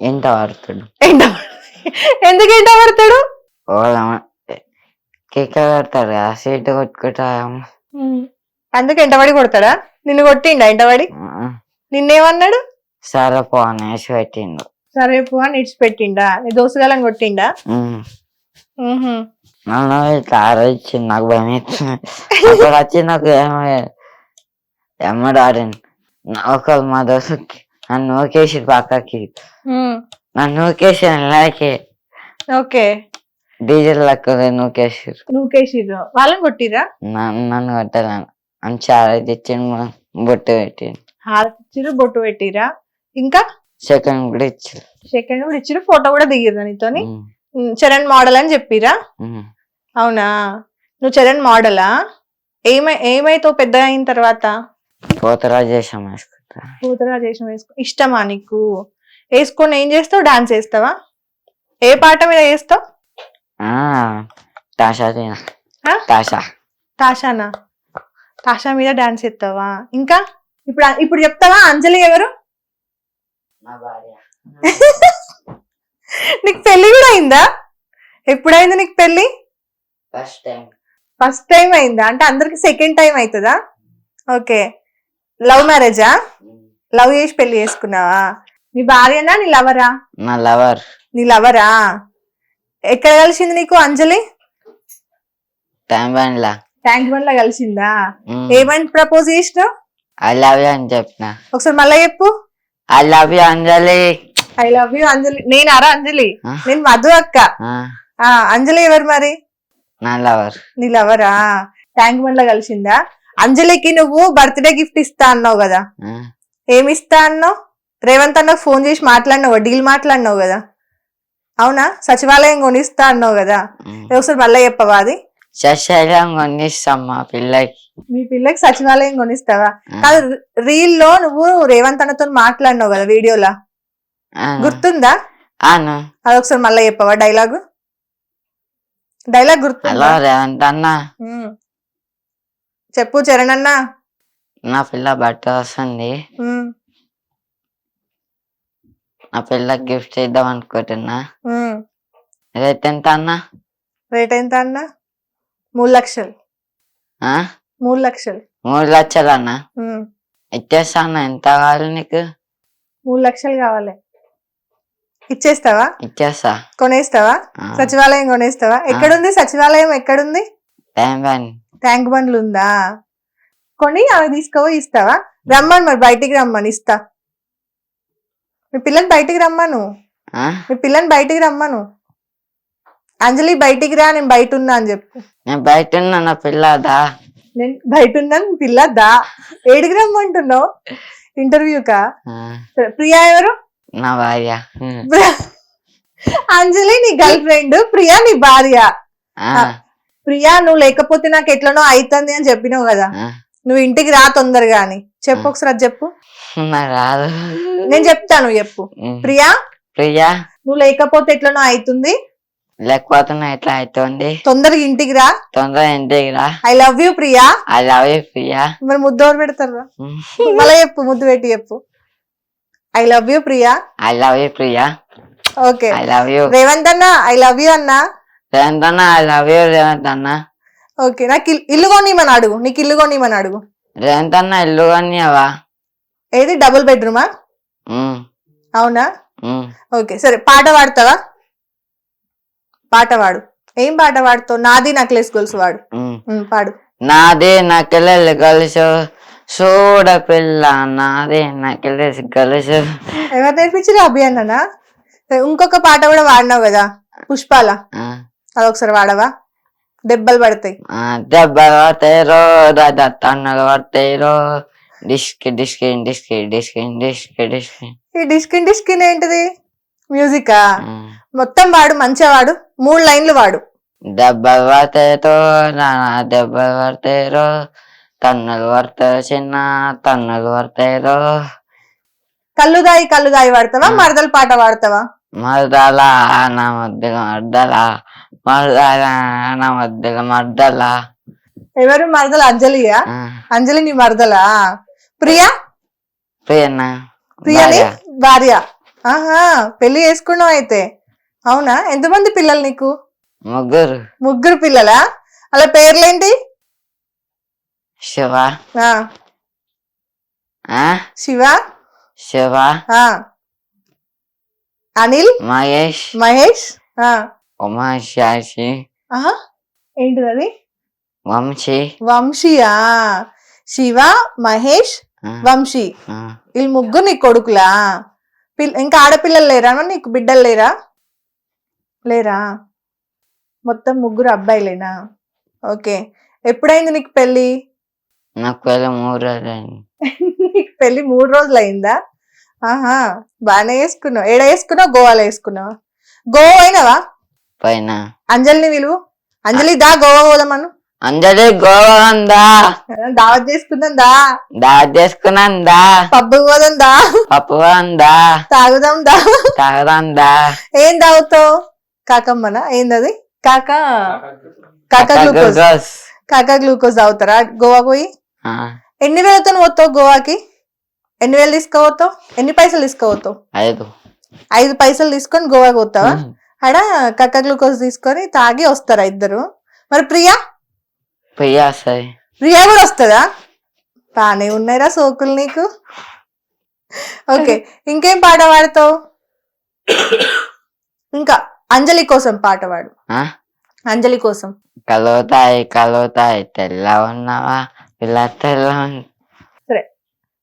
ఎంట పడతాడు. ఎందుకు ఎంట పడతాడు? కేక కడతాడు కదా, సీటు కొట్టుకుంటా. అందుకు ఎంటబడి కొడతాడా? నిన్ను కొట్టిండా ఎంటబడి? నిన్నేమన్నాడు? సరే పో అని వేసి పెట్టిండు. సరే పో అని ఇడిచిపెట్టిండా? నీ దోసుగాలని కొట్టిండా? నన్ను ఇట్లా ఆలోచించింది, నాకు భయం అవుతుంది. అక్కడ వచ్చి నాకు ఎమ్మడాడింది. ఒకరు మా దోస్తుకి నన్ను నూకేసి పక్కకి, నన్ను నూకేసి అలాగే. ఓకే. డీజిల్ లెక్క నూకేసిర్రు. వాళ్ళని కొట్టిరా? నన్ను కొట్టాలను అని చాలా తెచ్చిండు, బొట్టు పెట్టిండు. హారతిచ్చిరు, బొట్టు పెట్టిరా. ఇంకా సెకండ్ కూడా ఇచ్చారు. సెకండ్ కూడా ఇచ్చిరు, ఫోటో కూడా దిగిర్రా నీతోని? చరణ్ మోడల్ అని చెప్పిరా? అవునా? నువ్వు చరణ్ మోడలా? ఏమైతావు పెద్ద అయిన తర్వాత? పోతరాజేషం వేసుకుంటా. పోతరాజేషం ఇష్టమా నీకు? వేసుకొని ఏం చేస్తావు? డాన్స్ వేస్తావా? ఏ పాట మీద వేస్తావు? తాషానా? తాషా మీద డాన్స్ చేస్తావా? ఇంకా ఇప్పుడు చెప్తావా? అంజలి ఎవరు? నీకు పెళ్లి కూడా అయిందా? ఎప్పుడైంది నీకు పెళ్లి? ఫస్ట్ టైం అయిందా? అంటే అందరికి సెకండ్ టైం అవుతుందా? ఓకే. లవ్ మ్యారేజా? లవ్ చేసి పెళ్లి చేసుకున్నావా? నీ భార్యనా నీ లవరా? నా లవర్. నీ లవరా? ఎక్కడ కలిసింది నీకు అంజలి? ట్యాంక్ బండ్ లా కలిసిందా? ఏమని ప్రపోజ్ చేసినావు? ఐ లవ్ యూ అని చెప్పిన. ఒకసారి మళ్ళా చెప్పు. I love you Anjali. I love you Anjali. నేను అరా అంజలి? నేను మధు అక్క. అంజలి ఎవరు మరి? నా లవర్. నీ లవరా? ట్యాంక్ బండ్ లా కలిసిందా? అంజలికి నువ్వు బర్త్డే గిఫ్ట్ ఇస్తా అన్నావు కదా, ఏమి ఇస్తా అన్నావు? రేవంత్ అన్నకు ఫోన్ చేసి మాట్లాడినావు, డీల్ మాట్లాడినావు కదా, అవునా? సచివాలయం కొనిస్తా అన్నావు కదా, ఒకసారి మళ్ళీ చెప్పవా అది? సశైలం కొనిస్తాం మా పిల్లకి. మీ పిల్లకి సచివాలయం కొనిస్తావా? కాదు, రీల్ లో నువ్వు రేవంత్ అన్నతో మాట్లాడినావు కదా వీడియోలా, గుర్తుందా? అవును. అదొకసారి మళ్ళీ చెప్పవా డైలాగ్ గుర్తుందా? హలో రేవంత్ అన్న, చెప్పు చరణ్ అన్న. నా పిల్ల బట్ట వస్తుంది, నా పిల్లకి గిఫ్ట్ ఇద్దాం అనుకుంటున్నా. రేట్ ఎంత అన్న? రేట్ ఎంత అన్న? 3 లక్షలు. 3 లక్షలు. 3 లక్షలు అన్న. ఇచ్చేస్తా అన్న. ఎంత కావాలి నీకు? 3 లక్షలు కావాలి. ఇచ్చేస్తావా? ఇచ్చేస్తా. కొనేస్తావా? సచివాలయం కొనేస్తావా? ఎక్కడుంది సచివాలయం? ఎక్కడుంది? ట్యాంక్ బండ్లు ఉందా? కొని అవి తీసుకుపోయి ఇస్తావా? రమ్మను మరి, బయటికి రమ్మని ఇస్తా. మీ పిల్లని బయటికి రమ్మను. అంజలి బయటికి రా, నేను బయట ఉన్నా అని చెప్పు. నేను బయట ఉన్నా, నా పిల్లదా? నేను బయట ఉన్నాను, పిల్లదా? ఏడికి రమ్మంటున్నావు? ఇంటర్వ్యూకా? ప్రియా ఎవరు? నా భార్య. అంజలి నీ గర్ల్ ఫ్రెండ్, ప్రియా నీ భార్య. ప్రియా నువ్వు లేకపోతే నాకు ఎట్లనో అవుతుంది అని చెప్పినావు కదా, నువ్వు ఇంటికి రా తొందరగా అని చెప్పు. ఒకసారి అది చెప్పు. రాదు, నేను చెప్తాను, చెప్పు. ప్రియా నువ్వు లేకపోతే ఎట్లనో అవుతుంది, లేకపోతే ఎట్లా అవుతుంది, తొందరగా ఇంటికి రా. I love you Priya. మరి ముద్దు ఎవరు పెడతారు? మళ్ళీ చెప్పు, ముద్దు పెట్టి చెప్పు. I love you Priya. Okay. Revanth అన్న ఐ లవ్ యూ అన్నా. రేవంత్ అన్న ఓకే. నాకు ఇల్లు కొనిమని అడుగు, నీకు ఇల్లు కొనిమని అడుగు. రేవంత్ అన్న ఇల్లు కొనివా? ఏది, డబుల్ బెడ్రూమా? అవునా? ఓకే సరే. పాట పాడతావా? పాట పాడు. ఏం పాట పాడుతావు? నాది నక్లెస్ గొలుసు వాడు. పాడు. నాదే నక్లెస్ గొలుసు చూడ పిల్ల, నాదే నక్లెస్ గొలుసు. ఎవరు నేర్పించారు? అభియన్ననా? ఇంకొక పాట కూడా వాడినావు కదా, పుష్పాల, అదొకసారి వాడవా? దెబ్బలు పడతాయి. దెబ్బలు పడతాయి రో, తన్నులు పడతాయి రో, డిస్కి డిస్కి డిస్కి డిస్కి డిస్కి డిస్కి. ఈ డిస్కిన్ డిస్కిన్ ఏంటిది? మ్యూజికా? మొత్తం వాడు, మంచిగా వాడు, 3 లైన్లు వాడు. దెబ్బలు పడతాయితో దెబ్బలు పడతాయిరో, తన్నులు పడతాయి చిన్న తన్నులు పడతాయిరో. కళ్ళు దాయి వాడతావా? మరదల పాట వాడతావా? మరదల నా మధ్యలో మర్దల, మరదల నా మధ్యలో మర్దల. ఎవరు మరదల? అంజలియా? అంజలి నీ మరదలా? ప్రియా? ప్రియని భార్య. ఆహా, పెళ్లి చేసుకున్నావు అయితే. అవునా? ఎంతమంది పిల్లలు నీకు? 3. 3 పిల్లలా? అలా పేర్లేంటి? శివ, శివ, శివ, అనిల్, మహేష్, ఉమాశాషి. ఏంటిది అది? వంశీయా? శివ, మహేష్, వంశీ. వీళ్ళు 3 నీ కొడుకులా? ఇంకా ఆడపిల్లలు లేరా నీకు? బిడ్డలు లేరా? మొత్తం 3 అబ్బాయిలేనా? ఓకే. ఎప్పుడైంది నీకు పెళ్లి? నాకు పెళ్లి 3 రోజులైంది. నీకు పెళ్లి 3 రోజులు అయిందా? ఆహా, బాగానే వేసుకున్నావు. ఏడ వేసుకున్నావు? గోవాలో వేసుకున్నావా? గోవా అయినవా? పైన. అంజలిని విలువ. అంజలి దా గోవా పోదామను. అంజలి గోవా ఉందా? దావత్ చేసుకుందా? పబ్బు పోదా? పప్పు ఉందా? తాగుదాం దా. ఏం తాగుతావు? కాకమ్మనా? ఏందది? కాకా గ్లూకోజ్ తాగుతారా గోవా పోయి? ఎన్ని వేలతో పోతావు గోవాకి? ఎన్ని వేలు తీసుకోపోతావు? ఎన్ని పైసలు తీసుకోపోతావు? 5 పైసలు తీసుకొని గోవాకి పోతావా? ఆడ కక్క గ్లూకోజ్ తీసుకొని తాగి వస్తారా ఇద్దరు? మరి ప్రియా కూడా వస్తుందా? బానే ఉన్నాయిరా సోకులు నీకు. ఓకే, ఇంకేం పాట పాడతావు? ఇంకా అంజలి కోసం పాట పాడు. అంజలి కోసం. కలుతాయి తెల్ల ఉన్నావా ఇలా తెల్ల. సరే,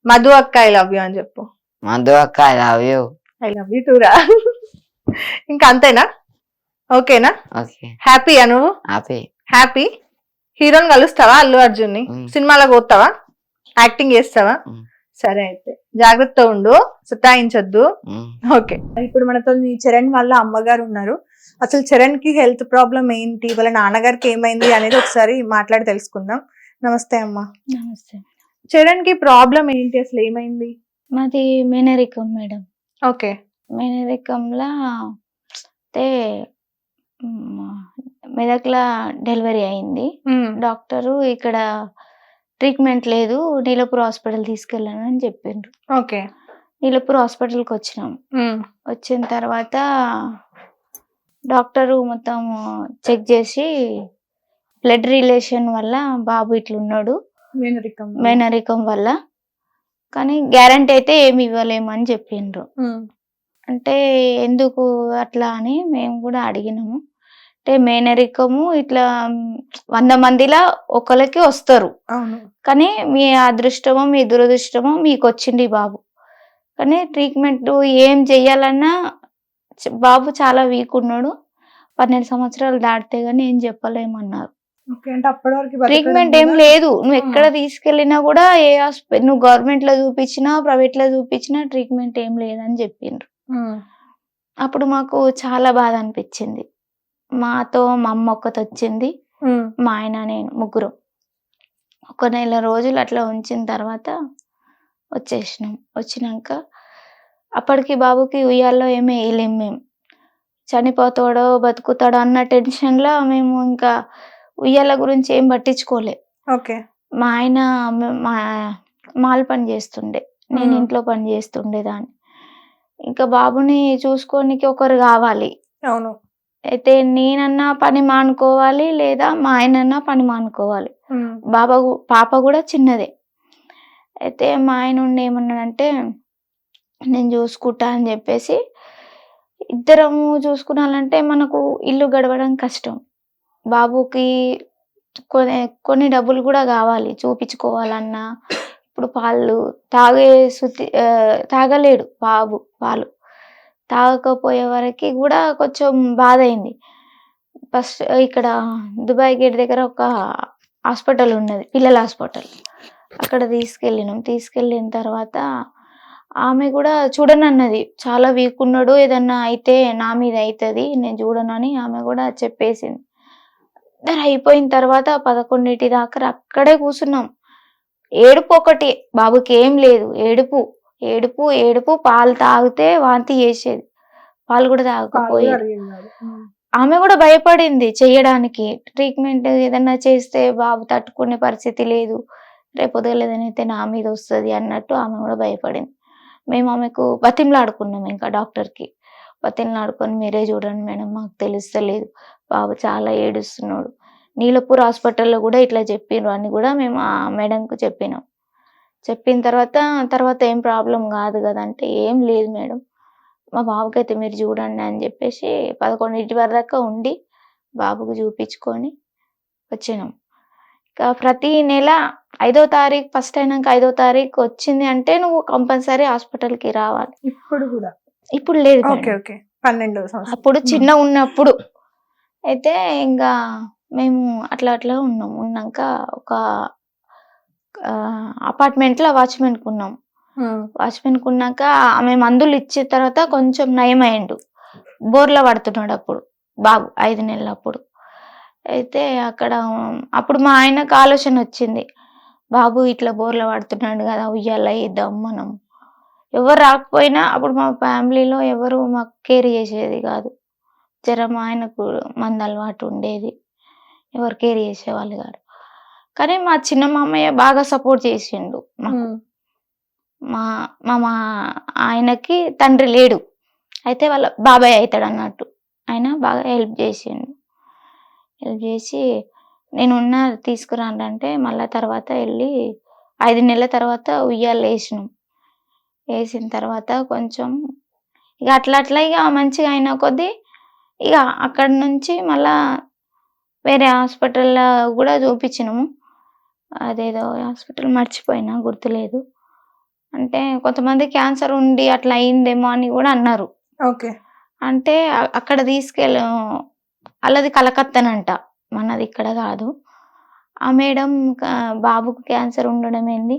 మధు అక్క ఐ లవ్ యూ అని చెప్పు. మధు అక్క I love you. I love you టూరా. ఇంకా అంతేనా? ఓకేనా? హ్యాపీయా నువ్వు? హ్యాపీ. హీరోని కలుస్తావా? అల్లు అర్జున్ ని సినిమాలకు పోతావా? యాక్టింగ్ చేస్తావా? సరే అయితే జాగ్రత్త ఉండు, సతాయించొద్దు. ఓకే, ఇప్పుడు మనతో ఈ చరణ్ వాళ్ళ అమ్మగారు ఉన్నారు. అసలు చరణ్ కి హెల్త్ ప్రాబ్లం ఏంటి, వాళ్ళ నాన్నగారికి ఏమైంది అనేది ఒకసారి మాట్లాడి తెలుసుకుందాం. నమస్తే అమ్మా. నమస్తే. చరణ్ కి ప్రాబ్లం ఏంటి, అసలు ఏమైంది? మాది మేనరికం మేడం. ఓకే. మేనరికంలా అయితే మెదక్లా డెలివరీ అయింది. డాక్టరు ఇక్కడ ట్రీట్మెంట్ లేదు, నీలపూర్ హాస్పిటల్ తీసుకెళ్ళాను అని చెప్పిండ్రు. ఓకే. నీలపూర్ హాస్పిటల్కి వచ్చినాం. వచ్చిన తర్వాత డాక్టరు మొత్తం చెక్ చేసి బ్లడ్ రిలేషన్ వల్ల బాబు ఇట్లున్నాడు, మేనరికం వల్ల, కానీ గ్యారంటీ అయితే ఏమి ఇవ్వలేమని చెప్పిండ్రు. అంటే ఎందుకు అట్లా అని మేము కూడా అడిగినాము. అంటే మేనరికము ఇట్లా 100 మందిలా ఒకరికి వస్తారు, కానీ మీ అదృష్టమో మీ దురదృష్టమో మీకు వచ్చింది బాబు. కానీ ట్రీట్మెంట్ ఏం చెయ్యాలన్నా బాబు చాలా వీక్ ఉన్నాడు, 12 సంవత్సరాలు దాటితే గానీ ఏం చెప్పలేమన్నారు. ట్రీట్మెంట్ ఏం లేదు, నువ్వు ఎక్కడ తీసుకెళ్ళినా కూడా ఏ హాస్పిటల్, నువ్వు గవర్నమెంట్ లో చూపించినా ప్రైవేట్ లో చూపించినా ట్రీట్మెంట్ ఏం లేదని చెప్పిండ్రు. అప్పుడు మాకు చాలా బాధ అనిపించింది. మాతో మా అమ్మ ఒక్కటి వచ్చింది, మా ఆయన నేను ముగ్గురం 1 నెల రోజులు అట్లా ఉంచిన తర్వాత వచ్చేసినాం. వచ్చినాక అప్పటికి బాబుకి ఉయ్యాల్లో ఏమీ వేయలేము మేము, చనిపోతాడో బతుకుతాడో అన్న టెన్షన్లో మేము ఇంకా ఉయ్యాల గురించి ఏం పట్టించుకోలే. మా ఆయన మాల్ పని చేస్తుండే, నేను ఇంట్లో పని చేస్తుండేదాన్ని. ఇంకా బాబుని చూసుకోనికి ఒకరు కావాలి. అవును. అయితే నేనన్నా పని మానుకోవాలి, లేదా మా ఆయనన్నా పని మానుకోవాలి. పాప కూడా చిన్నదే. అయితే మా ఆయన ఉండి ఏమన్నాడంటే నేను చూసుకుంటా అని చెప్పేసి, ఇద్దరము చూసుకున్నాలంటే మనకు ఇల్లు గడవడం కష్టం. బాబుకి కొన్ని డబ్బులు కూడా కావాలి చూపించుకోవాలన్నా. ఇప్పుడు పాలు తాగలేడు బాబు, పాలు తాగకపోయే వరకు కూడా కొంచెం బాధ అయింది. ఫస్ట్ ఇక్కడ దుబాయ్ గేట్ దగ్గర ఒక హాస్పిటల్ ఉన్నది, పిల్లల హాస్పిటల్, అక్కడ తీసుకెళ్ళిన తర్వాత ఆమె కూడా చూడనన్నది, చాలా వీక్ ఉన్నాడు, ఏదన్నా అయితే నా మీద అవుతుంది, నేను చూడనని ఆమె కూడా చెప్పేసింది. అయిపోయిన తర్వాత 11 దాకా అక్కడే కూర్చున్నాం. ఏడుపు ఒకటి, బాబుకి ఏం లేదు, ఏడుపు ఏడుపు ఏడుపు. పాలు తాగితే వాంతి చేసేది, పాలు కూడా తాగకపోయేది. ఆమె కూడా భయపడింది చెయ్యడానికి. ట్రీట్మెంట్ ఏదన్నా చేస్తే బాబు తట్టుకునే పరిస్థితి లేదు, రేపొద్దుగాల ఏదైతే నా మీద వస్తుంది అన్నట్టు ఆమె కూడా భయపడింది. మేము ఆమెకు బతిమలాడుకున్నాం, ఇంకా డాక్టర్కి బతిమలాడుకొని మీరే చూడండి మేడం, మాకు తెలుస్తలేదు, బాబు చాలా ఏడుస్తున్నాడు. నీలపూర్ హాస్పిటల్లో కూడా ఇట్లా చెప్పిర్రు అని కూడా మేము ఆ మేడంకు చెప్పినాం. చెప్పిన తర్వాత ఏం ప్రాబ్లం కాదు కదా అంటే, ఏం లేదు మేడం, మా బాబుకైతే మీరు చూడండి అని చెప్పేసి 11 వరకు ఉండి బాబుకు చూపించుకొని వచ్చినాం. ఇంకా ప్రతి నెల 5వ తారీఖు, ఫస్ట్ అయినాక 5వ తారీఖు వచ్చింది అంటే నువ్వు కంపల్సరీ హాస్పిటల్కి రావాలి. ఇప్పుడు కూడా? ఇప్పుడు లేదు, 12వ సంవత్సరం అప్పుడు చిన్న ఉన్నప్పుడు. అయితే ఇంకా మేము అట్లా ఉన్నాక ఒక అపార్ట్మెంట్లో వాచ్మెన్కి ఉన్నాం. వాచ్మెన్కి ఉన్నాక ఆమె మందులు ఇచ్చిన తర్వాత కొంచెం నయం అయ్యిండు, బోర్లో పడుతున్నాడు అప్పుడు బాబు 5 నెలలప్పుడు. అయితే అప్పుడు మా ఆయనకు ఆలోచన వచ్చింది, బాబు ఇట్లా బోర్లో పడుతున్నాడు కదా, ఉయ్యాల ఇద్దాం మనం. ఎవరు రాకపోయినా అప్పుడు మా ఫ్యామిలీలో ఎవరు మాకు కేర్ చేసేది కాదు, జ్వరం, ఆయనకు మందు అలవాటు ఉండేది, ఎవరు కేర్ చేసేవాళ్ళు కాదు. కానీ మా చిన్న మామయ్య బాగా సపోర్ట్ చేసిండు మాకు. మా ఆయనకి తండ్రి లేడు, అయితే వాళ్ళ బాబాయ్ అవుతాడు అన్నట్టు, ఆయన బాగా హెల్ప్ చేసి నేనున్నా తీసుకురానంటే మళ్ళీ తర్వాత వెళ్ళి 5 నెలల తర్వాత ఉయ్యాలు వేసిన తర్వాత కొంచెం ఇక అట్లా ఇక మంచిగా అయిన కొద్దీ ఇక అక్కడి నుంచి మళ్ళా వేరే హాస్పిటల్లో కూడా చూపించినాము. అదేదో హాస్పిటల్ మర్చిపోయినా, గుర్తులేదు. అంటే కొంతమంది క్యాన్సర్ ఉండి అట్లా అయిందేమో అని కూడా అన్నారు. అంటే అక్కడ వాళ్ళది కలకత్తనంట, మనది ఇక్కడ కాదు. ఆ మేడం బాబుకు క్యాన్సర్ ఉండడం ఏంది,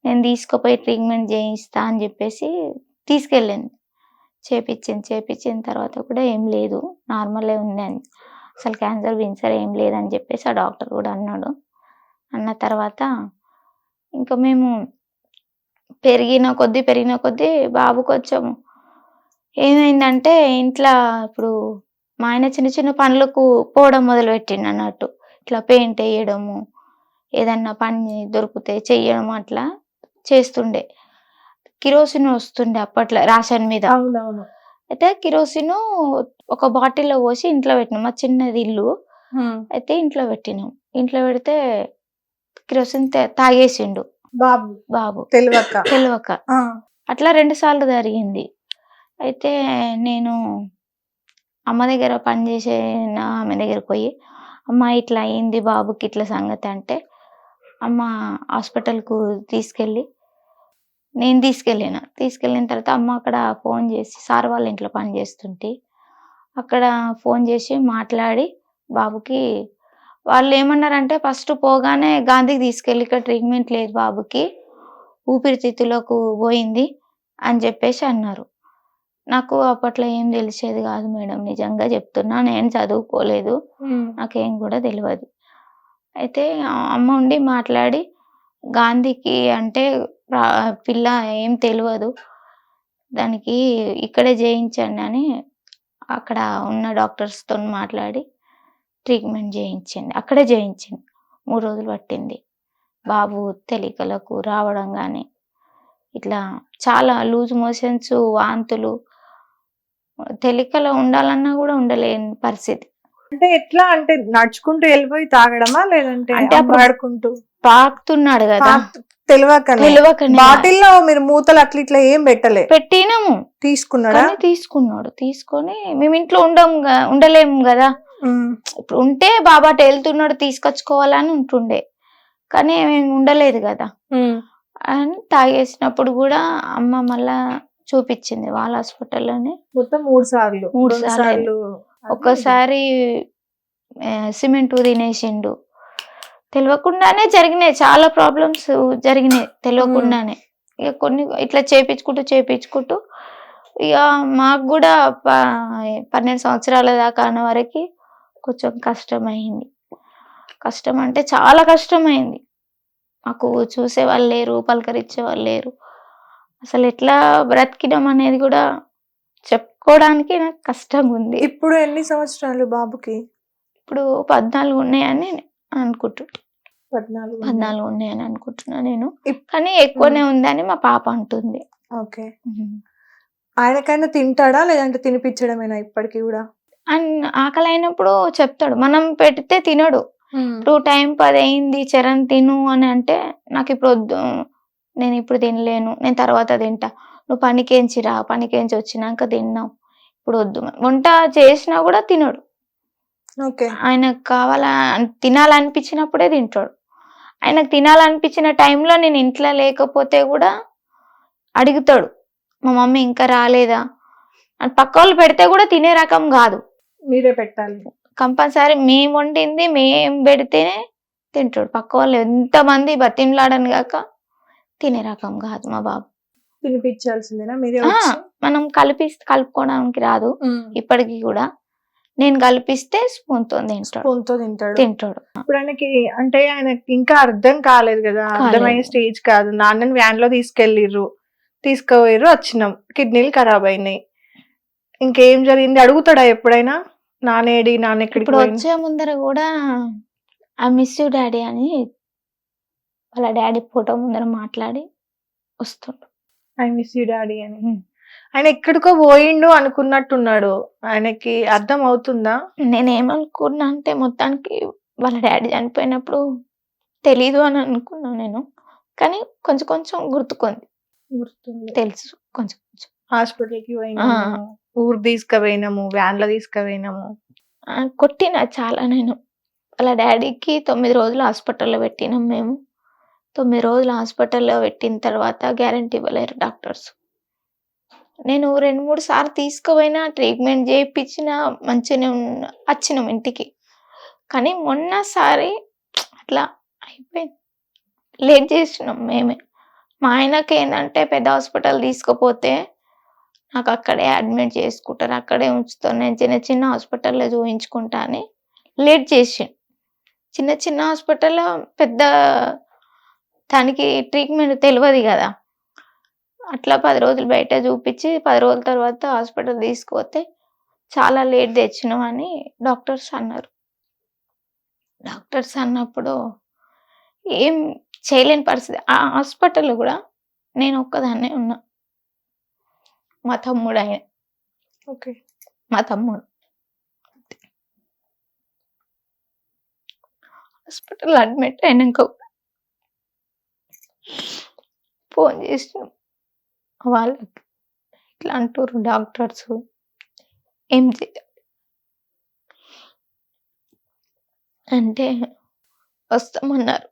నేను తీసుకుపోయి ట్రీట్మెంట్ చేయిస్తా అని చెప్పేసి తీసుకెళ్ళింది. చేపించిన తర్వాత కూడా ఏం లేదు, నార్మలే ఉంది అని, అసలు క్యాన్సర్ విన్సర్ ఏం లేదని చెప్పేసి ఆ డాక్టర్ కూడా అన్నాడు. అన్న తర్వాత ఇంకా మేము పెరిగిన కొద్దీ బాబు కొంచెం ఏమైందంటే ఇంట్లో ఇప్పుడు మా ఆయన చిన్న చిన్న పనులకు పోవడం మొదలుపెట్టిండు అన్నట్టు. ఇట్లా పెయింట్ వేయడము, ఏదన్నా పని దొరికితే చెయ్యడం అట్లా చేస్తుండే. కిరోసిన్ వస్తుండే అప్పట్లో రేషన్ మీద. అవునవును. అయితే కిరోసిన్ ఒక బాటిల్లో పోసి ఇంట్లో పెట్టినాం. మా చిన్నది ఇల్లు అయితే ఇంట్లో పెట్టినాం. ఇంట్లో పెడితే కిరోసిన్ తాగేసిండు బాబు తెలియక. అట్లా 2 సార్లు జరిగింది. అయితే నేను అమ్మ దగ్గర పనిచేసే ఆమె దగ్గరకు పోయి, అమ్మ ఇట్లా అయింది బాబుకి ఇట్లా సంగతి అంటే, అమ్మ హాస్పిటల్కు నేను తీసుకెళ్ళిన తర్వాత అమ్మ అక్కడ ఫోన్ చేసి, సార్ వాళ్ళ ఇంట్లో పని చేస్తుంటే అక్కడ ఫోన్ చేసి మాట్లాడి బాబుకి, వాళ్ళు ఏమన్నారంటే ఫస్ట్ పోగానే గాంధీకి తీసుకెళ్ళి ఇక్కడ ట్రీట్మెంట్ లేదు బాబుకి, ఊపిరితిత్తులకు పోయింది అని చెప్పేసి అన్నారు. నాకు అప్పట్లో ఏం తెలిసేది కాదు మేడం, నిజంగా చెప్తున్నా, నేను చదువుకోలేదు, నాకేం కూడా తెలియదు. అయితే అమ్మ ఉండి మాట్లాడి గాంధీకి అంటే పిల్ల ఏం తెలియదు దానికి, ఇక్కడే చేయించండి అని అక్కడ ఉన్న డాక్టర్స్తో మాట్లాడి ట్రీట్మెంట్ చేయించింది. అక్కడే చేయించింది. 3 రోజులు పట్టింది. బాబు తెలికలకు రావడం కానీ, ఇట్లా చాలా లూజ్ మోషన్స్, వాంతులు, తెలికలో ఉండాలన్నా కూడా ఉండలేని పరిస్థితి. అంటే ఎట్లా, అంటే నడుచుకుంటూ వెళ్ళిపోయి తాగడమా లేదంటే అంటే అప్పుడు ఆడుకుంటూ తాగుతున్నాడు కదా తెలియకనే? బాటిల్లో మీరు మూతలు అట్లా ఇట్లా ఏం పెట్టినాము, తీసుకున్నాడు. తీసుకొని మేము ఇంట్లో ఉండలేము కదా, ఇప్పుడు ఉంటే బాబాట వెళ్తున్నాడు తీసుకొచ్చుకోవాలని ఉంటుండే, కానీ మేము ఉండలేదు కదా అని తాగేసినప్పుడు కూడా అమ్మ మళ్ళా చూపించింది వాళ్ళ హాస్పిటల్లోనే. మొత్తం 3 సార్లు. ఒక్కసారి సిమెంట్ తినేసిండు, తెలియకుండానే జరిగినాయి చాలా ప్రాబ్లమ్స్ జరిగినాయి తెలియకుండానే. ఇక కొన్ని ఇట్లా చేపించుకుంటూ ఇక మాకు కూడా 12 సంవత్సరాల దాకా అన్న వరకు కొంచెం కష్టమైంది. కష్టం అంటే చాలా కష్టమైంది. మాకు చూసే వాళ్ళు లేరు, పలకరించే వాళ్ళు లేరు. అసలు ఎట్లా బ్రతికినాం అనేది కూడా చెప్పుకోవడానికి నాకు కష్టంగా ఉంది. ఇప్పుడు ఎన్ని సంవత్సరాలు బాబుకి? ఇప్పుడు 14 ఉన్నాయని అనుకుంటున్నా. 14 ఉన్నాయని అనుకుంటున్నా నేను, కానీ ఎక్కువనే ఉందని మా పాప అంటుంది. ఓకే. ఆయనకైనా తింటాడా లేదంటే తినిపించడమేనా ఇప్పటికి కూడా? ఆకలి అయినప్పుడు చెప్తాడు, మనం పెడితే తినడు. ఇప్పుడు టైం 10 అయింది చరణ్ తిను అని అంటే, నాకు ఇప్పుడు వద్దు, నేను ఇప్పుడు తినలేను, నేను తర్వాత తింటా, నువ్వు పనికేంచి వచ్చినాక తిన్నావు, ఇప్పుడు వద్దు. వంట చేసినా కూడా తినడు. ఆయనకు తినాలనిపించినప్పుడే తింటాడు. ఆయనకు తినాలనిపించిన టైంలో నేను ఇంట్లో లేకపోతే కూడా అడుగుతాడు, మా మమ్మీ ఇంకా రాలేదా అని. పక్క వాళ్ళు పెడితే కూడా తినే రకం కాదు, మీరే పెట్టాలి కంపల్సరీ. మేము వండింది మేము పెడితేనే తింటాడు. పక్క వాళ్ళు ఎంతమంది బతిమలాడని కాక తినే రకం కాదు మా బాబు. తినిపించాల్సిందేనా మీరే? మనం కలుపుకోవడానికి రాదు ఇప్పటికి కూడా. నేను కలిపిస్తే స్పూన్తో తింటాడు. ఇప్పుడు ఆయనకి ఇంకా అర్థం కాలేదు కదా, అర్థమయ్యే స్టేజ్ కాదు. నాన్నని వ్యాన్ లో తీసుకుపోయారు, వచ్చినాం, కిడ్నీలు ఖరాబ్ అయినాయి, ఇంకేం జరిగింది అడుగుతాడా ఎప్పుడైనా? నాన్న ఎక్కడికి? ఇప్పుడు వచ్చే ముందర కూడా ఐ మిస్ యూ డాడీ అని వాళ్ళ డాడీ ఫోటో ముందర మాట్లాడి వస్తుండు. ఐ మిస్ యూ డాడీ అని. ఆయన ఎక్కడికో పోయిండు అనుకున్నట్టున్నాడు, ఆయనకి అర్థం అవుతుందా? నేనేమనుకున్నా అంటే మొత్తానికి వాళ్ళ డాడీ చనిపోయినప్పుడు తెలీదు అని అనుకున్నాను నేను, కానీ కొంచెం కొంచెం గుర్తుంది, తెలుసు కొంచెం. హాస్పిటల్కి పోయినాము, ఊరు తీసుకుపోయినాము, వ్యాన్ లో తీసుకుపోయినాము, కొట్టిన చాలా. నేను వాళ్ళ డాడీకి 9 రోజులు హాస్పిటల్లో పెట్టినాం మేము. 9 రోజులు హాస్పిటల్లో పెట్టిన తర్వాత గ్యారంటీ ఇవ్వలేరు డాక్టర్స్. నేను 2-3 సార్లు తీసుకుపోయినా, ట్రీట్మెంట్ చేయించిన, మంచిగానే వచ్చినాం ఇంటికి. కానీ మొన్నసారి అట్లా అయిపోయింది, లేట్ చేసినాం మేమే. మా ఆయనకి ఏంటంటే పెద్ద హాస్పిటల్ తీసుకుపోతే నాకు అక్కడే అడ్మిట్ చేసుకుంటారు, అక్కడే ఉంచుతారు, నేను చిన్న చిన్న హాస్పిటల్లో చూపించుకుంటా అని లేట్ చేసి, చిన్న చిన్న హాస్పిటల్లో పెద్ద దానికి ట్రీట్మెంట్ తెలియదు కదా, అట్లా 10 రోజులు బయట చూపించి 10 రోజుల తర్వాత హాస్పిటల్ తీసుకుపోతే చాలా లేట్ తెచ్చినాం అని డాక్టర్స్ అన్నారు. డాక్టర్స్ అన్నప్పుడు ఏం చేయలేని పరిస్థితి. ఆ హాస్పిటల్లో కూడా నేను ఒక్కదాన్నే ఉన్నా, మా తమ్ముడు ఆయన, ఓకే. మా తమ్ముడు హాస్పిటల్ అడ్మిట్ అయినాక ఫోన్ చేసినాం వాళ్ళకి, ఇట్లా అంటారు డాక్టర్స్, ఏం చేయాలి అంటే వస్తామన్నారు.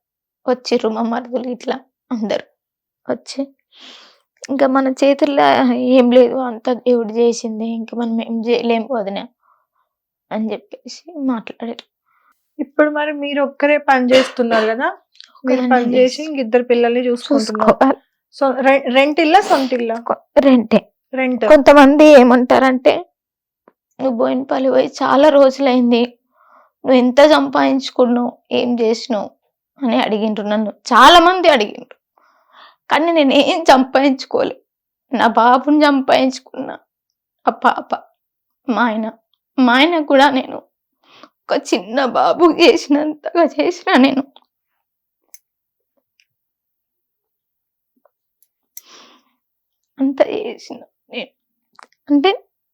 వచ్చిర్రు మా మరుదులు ఇట్లా అందరు వచ్చి, ఇంకా మన చేతుల్లో ఏం లేదు, అంత దేవుడు చేసింది, ఇంకా మనం ఏం చేయలేం వదిన అని చెప్పేసి మాట్లాడారు. ఇప్పుడు మరి మీరు ఒక్కరే పని చేస్తున్నారు కదా, మీరు పని చేసి ఇద్దరు పిల్లల్ని చూసుకుంటున్నారు. చూసుకోవాలి. సో రెంట్ ఇల్లా సొంత ఇల్లా? రెంటే. రెంట్. కొంతమంది ఏమంటారంటే నువ్వు బోయినపల్లి పోయి చాలా రోజులైంది, నువ్వు ఎంత సంపాదించుకున్నావు, ఏం చేసినావు అని అడిగిండ్రు నన్ను, చాలా మంది అడిగిండ్రు. కానీ నేను ఏం సంపాదించుకోలే, నా బాబుని సంపాదించుకున్నా, ఆ పాప, మా ఆయన కూడా నేను ఒక చిన్న బాబు చేసినంతగా చేసిన, నేను అంత చేసిన నేను, అంటే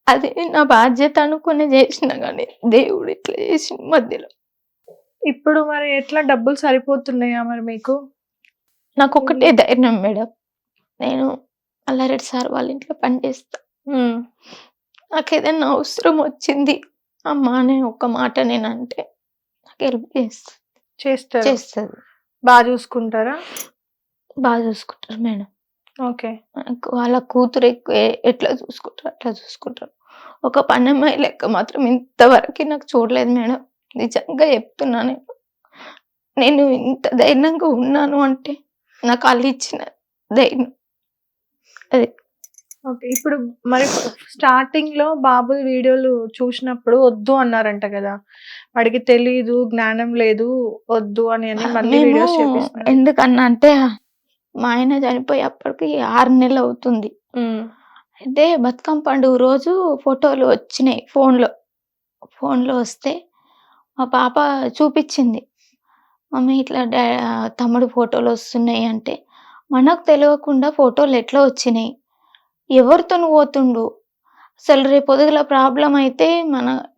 అది నా బాధ్యత అనుకుని చేసిన, కానీ దేవుడు ఇట్లా చేసిన మధ్యలో. ఇప్పుడు మరి ఎట్లా డబ్బులు సరిపోతున్నాయా మరి మీకు? నాకు ఒకటే ధైర్యం మేడం, నేను అల్లారెడ్డి సార్ వాళ్ళ ఇంట్లో పని చేస్తా, నాకు ఏదైనా అవసరం వచ్చింది అమ్మా అనే ఒక్క మాట నేనంటే నాకు హెల్ప్ చేస్తుంది. బాగా చూసుకుంటారా? బాగా చూసుకుంటారు మేడం. ఓకే. వాళ్ళ కూతురు ఎక్కువ ఎట్లా చూసుకుంటారు అట్లా చూసుకుంటారు. ఒక పన్నమ్మాయి లెక్క మాత్రం ఇంతవరకు నాకు చూడలేదు మేడం, నిజంగా చెప్తున్నా. నేను ఇంత ధైర్యంగా ఉన్నాను అంటే నాకు వాళ్ళు ఇచ్చిన ధైర్యం అది. ఓకే. ఇప్పుడు మరి స్టార్టింగ్ లో బాబు వీడియోలు చూసినప్పుడు వద్దు అన్నారంట కదా, వాడికి తెలీదు, జ్ఞానం లేదు, వద్దు అని మళ్ళీ వీడియోస్ చేపిస్తున్నారు. ఎందుకన్నా అంటే మా ఆయన చనిపోయి అప్పటికి 6 నెలలు అవుతుంది. అయితే బతుకమ్మ పండుగ రోజు ఫోటోలు వచ్చినాయి ఫోన్లో వస్తే మా పాప చూపించింది, మమ్మీ ఇట్లా తమ్ముడు ఫోటోలు వస్తున్నాయి అంటే, మనకు తెలియకుండా ఫోటోలు ఎట్లా వచ్చినాయి, ఎవరితో పోతుండు, అసలు రేపు పొద్దుగల ప్రాబ్లం అయితే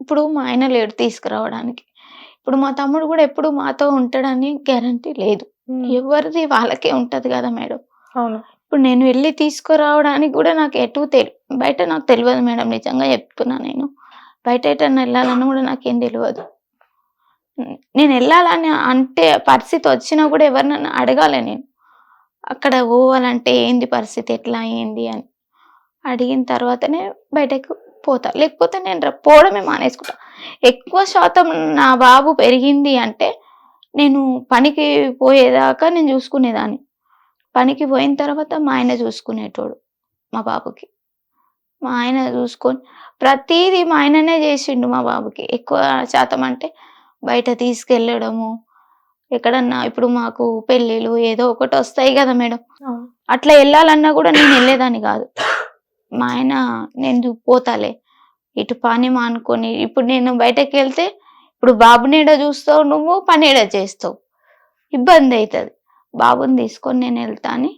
ఇప్పుడు మా ఆయన లేడు తీసుకురావడానికి, ఇప్పుడు మా తమ్ముడు కూడా ఎప్పుడు మాతో ఉంటాడని గ్యారంటీ లేదు, ఎవరిది వాళ్ళకే ఉంటది కదా మేడం. అవును. ఇప్పుడు నేను వెళ్ళి తీసుకురావడానికి కూడా నాకు బయట నాకు తెలియదు మేడం, నిజంగా చెప్తున్నా. నేను బయట ఎటన్నా వెళ్ళాలని కూడా నాకేం తెలియదు. నేను వెళ్ళాలని అంటే పరిస్థితి వచ్చినా కూడా ఎవరినన్నా అడగాలి, నేను అక్కడ పోవాలంటే ఏంది పరిస్థితి, ఎట్లా ఏంది అని అడిగిన తర్వాతనే బయటకు పోతా, లేకపోతే నేను పోవడమే మానేసుకుంటా. ఎక్కువ శాతం నా బాబు పెరిగింది అంటే నేను పనికి పోయేదాకా నేను చూసుకునేదాన్ని, పనికి పోయిన తర్వాత మా ఆయన చూసుకునేటోడు మా బాబుకి. మా ఆయన చూసుకొని ప్రతిదీ మా ఆయననే చేసిండు మా బాబుకి. ఎక్కువ శాతం అంటే బయట తీసుకెళ్ళడము, ఎక్కడన్నా ఇప్పుడు మాకు పెళ్ళిళ్ళు ఏదో ఒకటి వస్తాయి కదా మేడం, అట్లా వెళ్ళాలన్నా కూడా నేను వెళ్ళేదాన్ని కాదు. మా ఆయన నేను పోతాలే ఇటు పని మానుకొని, ఇప్పుడు నేను బయటకు వెళ్తే ఇప్పుడు బాబుని ఏడ చూస్తావు, నువ్వు పని ఏడ చేస్తావు, ఇబ్బంది అవుతుంది, బాబుని తీసుకొని నేను వెళ్తా అని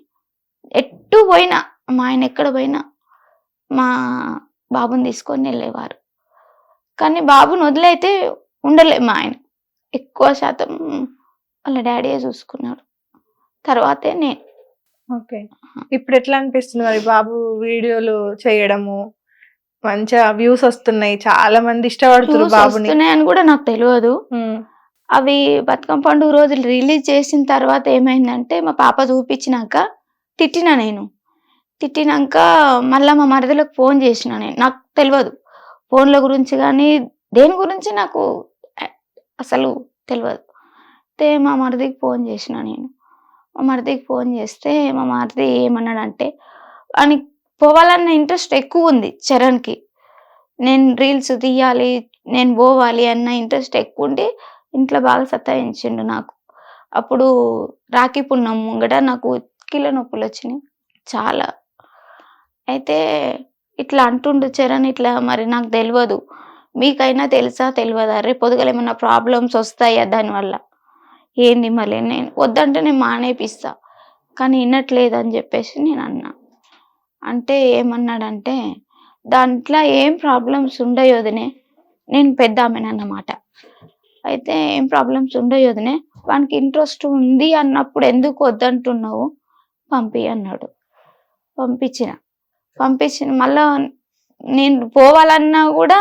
ఎట్టు పోయినా మా ఆయన ఎక్కడ పోయినా మా బాబుని తీసుకొని వెళ్ళేవారు. కానీ బాబుని వదిలైతే ఉండలే మా ఆయన, ఎక్కువ శాతం వాళ్ళ డాడీయే చూసుకున్నాడు, తర్వాతే నేను. ఓకే. ఇప్పుడు ఎట్లా అనిపిస్తుంది మరి బాబు వీడియోలు చేయడము, మంచిగా వ్యూస్ వస్తున్నాయి, చాలా మంది ఇష్టపడుతున్నారు బాబుని అని కూడా నాకు తెలియదు. అవి బతుకమ్మ పండుగ రోజు రిలీజ్ చేసిన తర్వాత ఏమైందంటే మా పాప చూపించినాక తిట్టినాక మళ్ళీ మా మరదలకు ఫోన్ చేసిన, నాకు తెలియదు ఫోన్ల గురించి కానీ దేని గురించి నాకు అసలు తెలియదు. అయితే మా మరదికి ఫోన్ చేసిన, నేను మా మరిదికి ఫోన్ చేస్తే మా మరిది ఏమన్నాడంటే వానికి పోవాలన్న ఇంట్రెస్ట్ ఎక్కువ ఉంది చరణ్కి. నేను రీల్స్ తీయాలి, నేను పోవాలి అన్న ఇంట్రెస్ట్ ఎక్కువ ఉండి ఇంట్లో బాగా సతాయించిండు నాకు. అప్పుడు రాఖీ పున్నం ముంగట నాకు కీళ్ళ నొప్పులు వచ్చినాయి చాలా. అయితే ఇట్లా అంటుండు చరణ్, ఇట్లా మరి నాకు తెలియదు, మీకైనా తెలుసా తెలియదా, రేపు పొద్దుగల ఏమన్నా ప్రాబ్లమ్స్ వస్తాయా దానివల్ల, ఏంది మళ్ళీ నేను వద్దంటే నేను మానేపిస్తా, కానీ వినట్లేదు అని చెప్పేసి నేను అన్నా. అంటే ఏమన్నాడంటే దాంట్లో ఏం ప్రాబ్లమ్స్ ఉండవు వదినే, నేను పెద్ద ఆమెనన్నమాట. అయితే ఏం ప్రాబ్లమ్స్ ఉండవు వదినే, వానికి ఇంట్రెస్ట్ ఉంది అన్నప్పుడు ఎందుకు వద్దంటున్నావు, పంపి అన్నాడు. పంపించిన మళ్ళా నేను పోవాలన్నా కూడా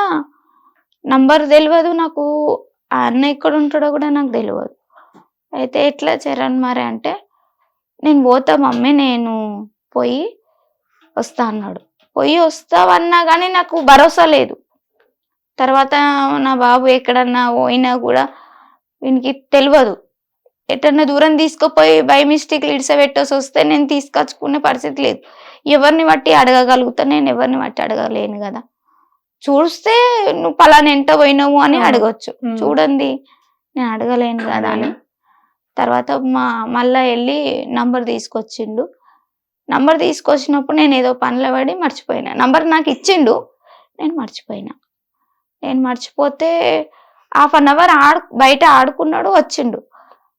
నంబర్ తెలియదు నాకు, ఆ అన్న ఎక్కడ ఉంటాడో కూడా నాకు తెలియదు. అయితే ఎట్లా చరణ్ మరి అంటే, నేను పోతా మమ్మీ, నేను పోయి వస్తా అన్నాడు. పోయి వస్తావన్నా కానీ నాకు భరోసా లేదు. తర్వాత నా బాబు ఎక్కడన్నా పోయినా కూడా వీనికి తెలియదు, ఎటన్నా దూరం తీసుకుపోయి బై మిస్టేక్ ఇడిసబెట్టేసి వస్తే నేను తీసుకొచ్చుకునే పరిస్థితి లేదు. ఎవరిని బట్టి అడగగలుగుతా, నేను ఎవరిని బట్టి అడగలేను కదా. చూస్తే నువ్వు పలానా ఎంట పోయినావు అని అడగచ్చు, చూడండి నేను అడగలేను కదా అని. తర్వాత మళ్ళా వెళ్ళి నంబర్ తీసుకొచ్చిండు. నంబర్ తీసుకొచ్చినప్పుడు నేను ఏదో పనిలో పడి మర్చిపోయినా. నంబర్ నాకు ఇచ్చిండు, నేను మర్చిపోతే 1/2 hour బయట ఆడుకున్నాడు.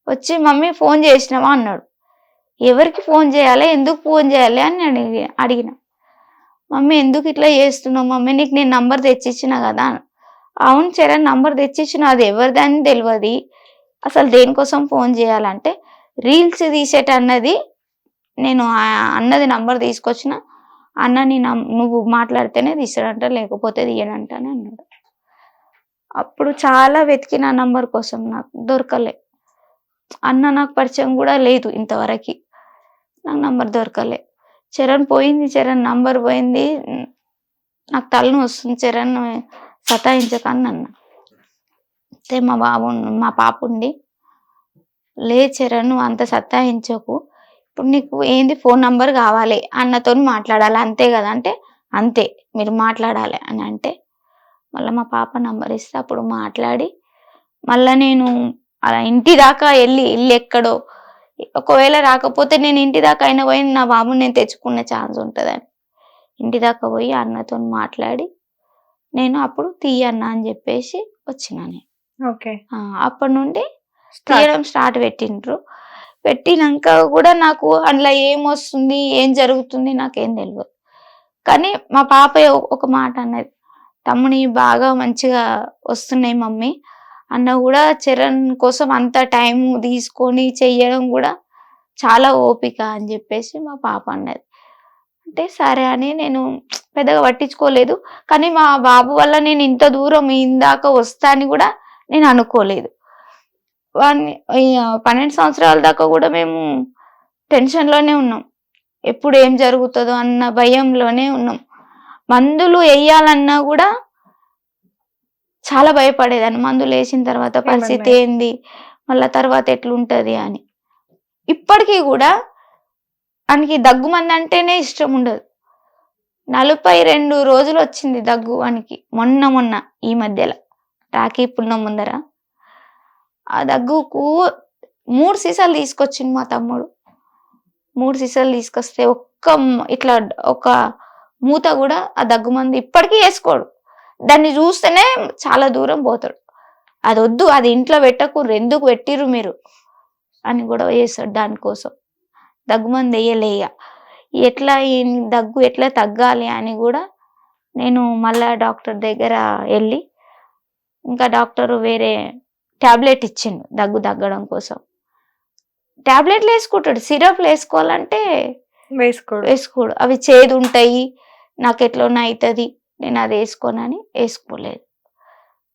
వచ్చి మమ్మీ ఫోన్ చేసినావా అన్నాడు. ఎవరికి ఫోన్ చేయాలి, ఎందుకు ఫోన్ చేయాలి అని అడిగిన. మమ్మీ ఎందుకు ఇట్లా చేస్తున్నావు మమ్మీ, నీకు నేను నంబర్ తెచ్చిచ్చిన కదా. అవును చరణ్, నంబర్ తెచ్చిచ్చిన, అది ఎవరిదని తెలియదు, అసలు దేనికోసం ఫోన్ చేయాలంటే రీల్స్ తీసేటన్నది నేను అన్నది నంబర్ తీసుకొచ్చిన, అన్నని నువ్వు మాట్లాడితేనే తీసాడంట, లేకపోతే తీయడంట అని అన్నాడు. అప్పుడు చాలా వెతికిన నంబర్ కోసం, నాకు దొరకలే. అన్న నాకు పరిచయం కూడా లేదు ఇంతవరకు, నాకు నంబర్ దొరకలే. చరణ్ నంబర్ పోయింది, నాకు తలను వస్తుంది, చరణ్ సతాయించకని అన్న. అయితే మా పాప ఉండి, లే చరణ్ నువ్వు అంత సతాయించకు, ఇప్పుడు నీకు ఏంది ఫోన్ నంబర్ కావాలి, అన్నతో మాట్లాడాలి అంతే కదా అంటే, అంతే మీరు మాట్లాడాలి అని అంటే, మళ్ళీ మా పాప నంబర్ ఇస్తే అప్పుడు మాట్లాడి, మళ్ళీ నేను అలా ఇంటి దాకా వెళ్ళి, ఇల్లు ఎక్కడో ఒకవేళ రాకపోతే నేను ఇంటి దాకా అయినా పోయి నా బాబుని నేను తెచ్చుకునే ఛాన్స్ ఉంటుందని ఇంటి దాకా పోయి అన్నతో మాట్లాడి నేను అప్పుడు తీయన్నా అని చెప్పేసి వచ్చినాను. అప్పటి నుండి తీయడం స్టార్ట్ పెట్టినాక కూడా నాకు అందులో ఏం వస్తుంది, ఏం జరుగుతుంది నాకేం తెలియదు. కానీ మా పాప ఒక మాట అన్నది, తమ్ముని బాగా మంచిగా వస్తున్నాయి మమ్మీ అన్న కూడా చరణ్ కోసం అంత టైం తీసుకొని చెయ్యడం కూడా చాలా ఓపిక అని చెప్పేసి మా పాప అన్నది. అంటే సరే అని నేను పెద్దగా పట్టించుకోలేదు. కానీ మా బాబు వల్ల నేను ఇంత దూరం ఇందాక వస్తా అని కూడా నేను అనుకోలేదు. వాడిని 12 సంవత్సరాల దాకా కూడా మేము టెన్షన్లోనే ఉన్నాం, ఎప్పుడు ఏం జరుగుతుందో అన్న భయంలోనే ఉన్నాం. మందులు వేయాలన్నా కూడా చాలా భయపడేదాన్ని, మందులు వేసిన తర్వాత పరిస్థితి ఏంది, మళ్ళా తర్వాత ఎట్లుంటది అని. ఇప్పటికీ కూడా వానికి దగ్గు మంది అంటేనే ఇష్టం ఉండదు. 42 రోజులు వచ్చింది దగ్గు వానికి, మొన్న ఈ మధ్యలో రాఖీ పున్నం ముందర. ఆ దగ్గుకు 3 సీసాలు తీసుకొచ్చింది మా తమ్ముడు. 3 సీసాలు తీసుకొస్తే ఇట్లా ఒక మూత కూడా ఆ దగ్గు మంది ఇప్పటికీ వేసుకోడు. దాన్ని చూస్తేనే చాలా దూరం పోతాడు. అది వద్దు, అది ఇంట్లో పెట్టకూడదు, ఎందుకు పెట్టిర్రు మీరు అని కూడా వేస్తాడు. దానికోసం దగ్గుమంది వేయలేక ఎట్లా ఈ దగ్గు ఎట్లా తగ్గాలి అని కూడా నేను మళ్ళా డాక్టర్ దగ్గర వెళ్ళి, ఇంకా డాక్టర్ వేరే టాబ్లెట్ ఇచ్చిండు దగ్గు తగ్గడం కోసం. టాబ్లెట్లు వేసుకుంటాడు, సిరప్లు వేసుకోవాలంటే వేసుకోడు. అవి చేదు ఉంటాయి, నాకు ఎట్లన్నా అవుతుంది, నేను అది వేసుకోనని వేసుకోలేదు.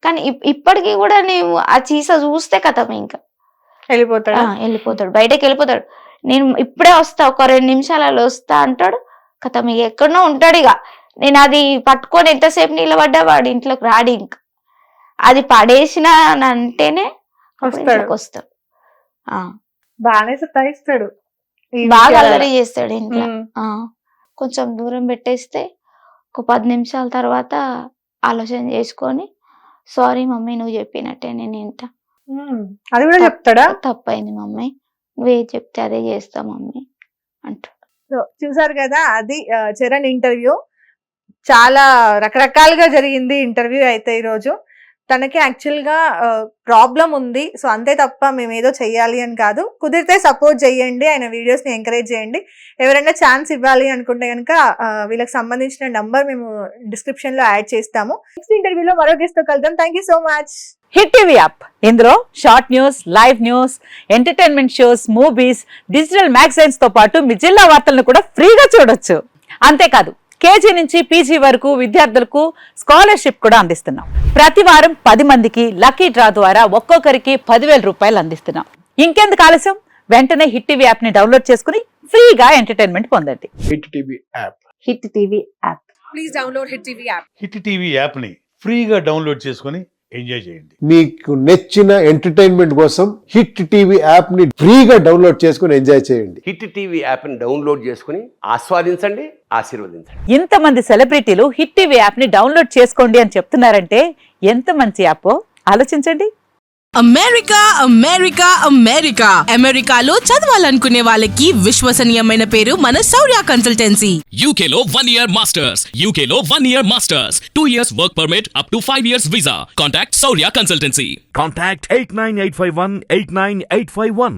కానీ ఇప్పటికీ కూడా నేను ఆ చీస చూస్తే కథం ఇంకా వెళ్ళిపోతాడు, బయటకు వెళ్ళిపోతాడు. నేను ఇప్పుడే వస్తా, ఒక 2 నిమిషాలలో వస్తా అంటాడు, కథం ఇక ఎక్కడనో ఉంటాడు. ఇక నేను అది పట్టుకొని ఎంతసేపు నిలబడ్డా వాడు ఇంట్లోకి రాడు. ఇంకా అది పడేసిన అంటేనే వస్తాడు. బాగానే సతాయిస్తాడు. బాగా అల్లరి చేస్తాడు ఇంట్లో. కొంచెం దూరం పెట్టేస్తే ఒక 10 నిమిషాల తర్వాత ఆలోచన చేసుకొని, సారీ మమ్మీ, నువ్వు చెప్పినట్టే నేను ఇంటా, అది కూడా చెప్తాడా? తప్పైంది మమ్మీ, నువ్వే చెప్తే అదే చేస్తా మమ్మీ అంటాడు. సో చూసారు కదా, అది చరణ్ ఇంటర్వ్యూ. చాలా రకరకాలుగా జరిగింది ఇంటర్వ్యూ అయితే ఈరోజు. తనకి యాక్చువల్గా ప్రాబ్లం ఉంది, సో అంతే తప్ప మేము ఏదో చెయ్యాలి అని కాదు. కుదిరితే సపోర్ట్ చేయండి, ఆయన వీడియోస్ని ఎంకరేజ్ చేయండి. ఎవరైనా ఛాన్స్ ఇవ్వాలి అనుకుంటే కనుక వీళ్ళకి సంబంధించిన నంబర్ మేము డిస్క్రిప్షన్లో యాడ్ చేస్తాము. నెక్స్ట్ ఇంటర్వ్యూలో మరో గెస్ట్తో కలుద్దాం. Thank you so much. Hit TV app, ఇందులో short news, live news, entertainment shows, movies, digital magazines తో పాటు మీ జిల్లా వార్తలను కూడా ఫ్రీగా చూడొచ్చు. అంతేకాదు కేజీ నుంచి పీజీ వరకు విద్యార్థులకు స్కాలర్షిప్ కూడా అందిస్తున్నాం. ప్రతి వారం 10 మందికి లక్కీ డ్రా ద్వారా ఒక్కొక్కరికి 10,000 రూపాయలు అందిస్తున్నాం. ఇంకెందుకు ఆలస్యం, వెంటనే హిట్ టీవీ యాప్ ని డౌన్లోడ్ చేసుకుని ఫ్రీగా ఎంటర్టైన్మెంట్ పొందండి. Hit TV app. Hit TV app. Please download hit TV app. Hit TV app ని ఫ్రీగా డౌన్లోడ్ చేసుకొని ఎంజాయ్ చేయండి. మీకు నచ్చిన ఎంటర్టైన్మెంట్ కోసం హిట్ టీవీ యాప్ ని ఫ్రీగా డౌన్లోడ్ చేసుకుని ఎంజాయ్ చేయండి. హిట్ టీవీ యాప్ ని డౌన్లోడ్ చేసుకుని ఆస్వాదించండి, ఆశీర్వదించండి. ఇంతమంది సెలబ్రిటీలు హిట్ టీవీ యాప్ ని డౌన్లోడ్ చేసుకోండి అని చెప్తున్నారంటే ఎంత మంచి యాప్ ఆలోచించండి. అమెరికా అమెరికా అమెరికా అమెరికాలో చదవాలనుకునే వాళ్ళకి విశ్వసనీయమైన పేరు మన శౌర్య కన్సల్టెన్సీ. UK లో 1 year masters, UK లో 1 year masters, 2 years work permit up to 5 years visa. Contact Saurya Consultancy. Contact 89851 89851.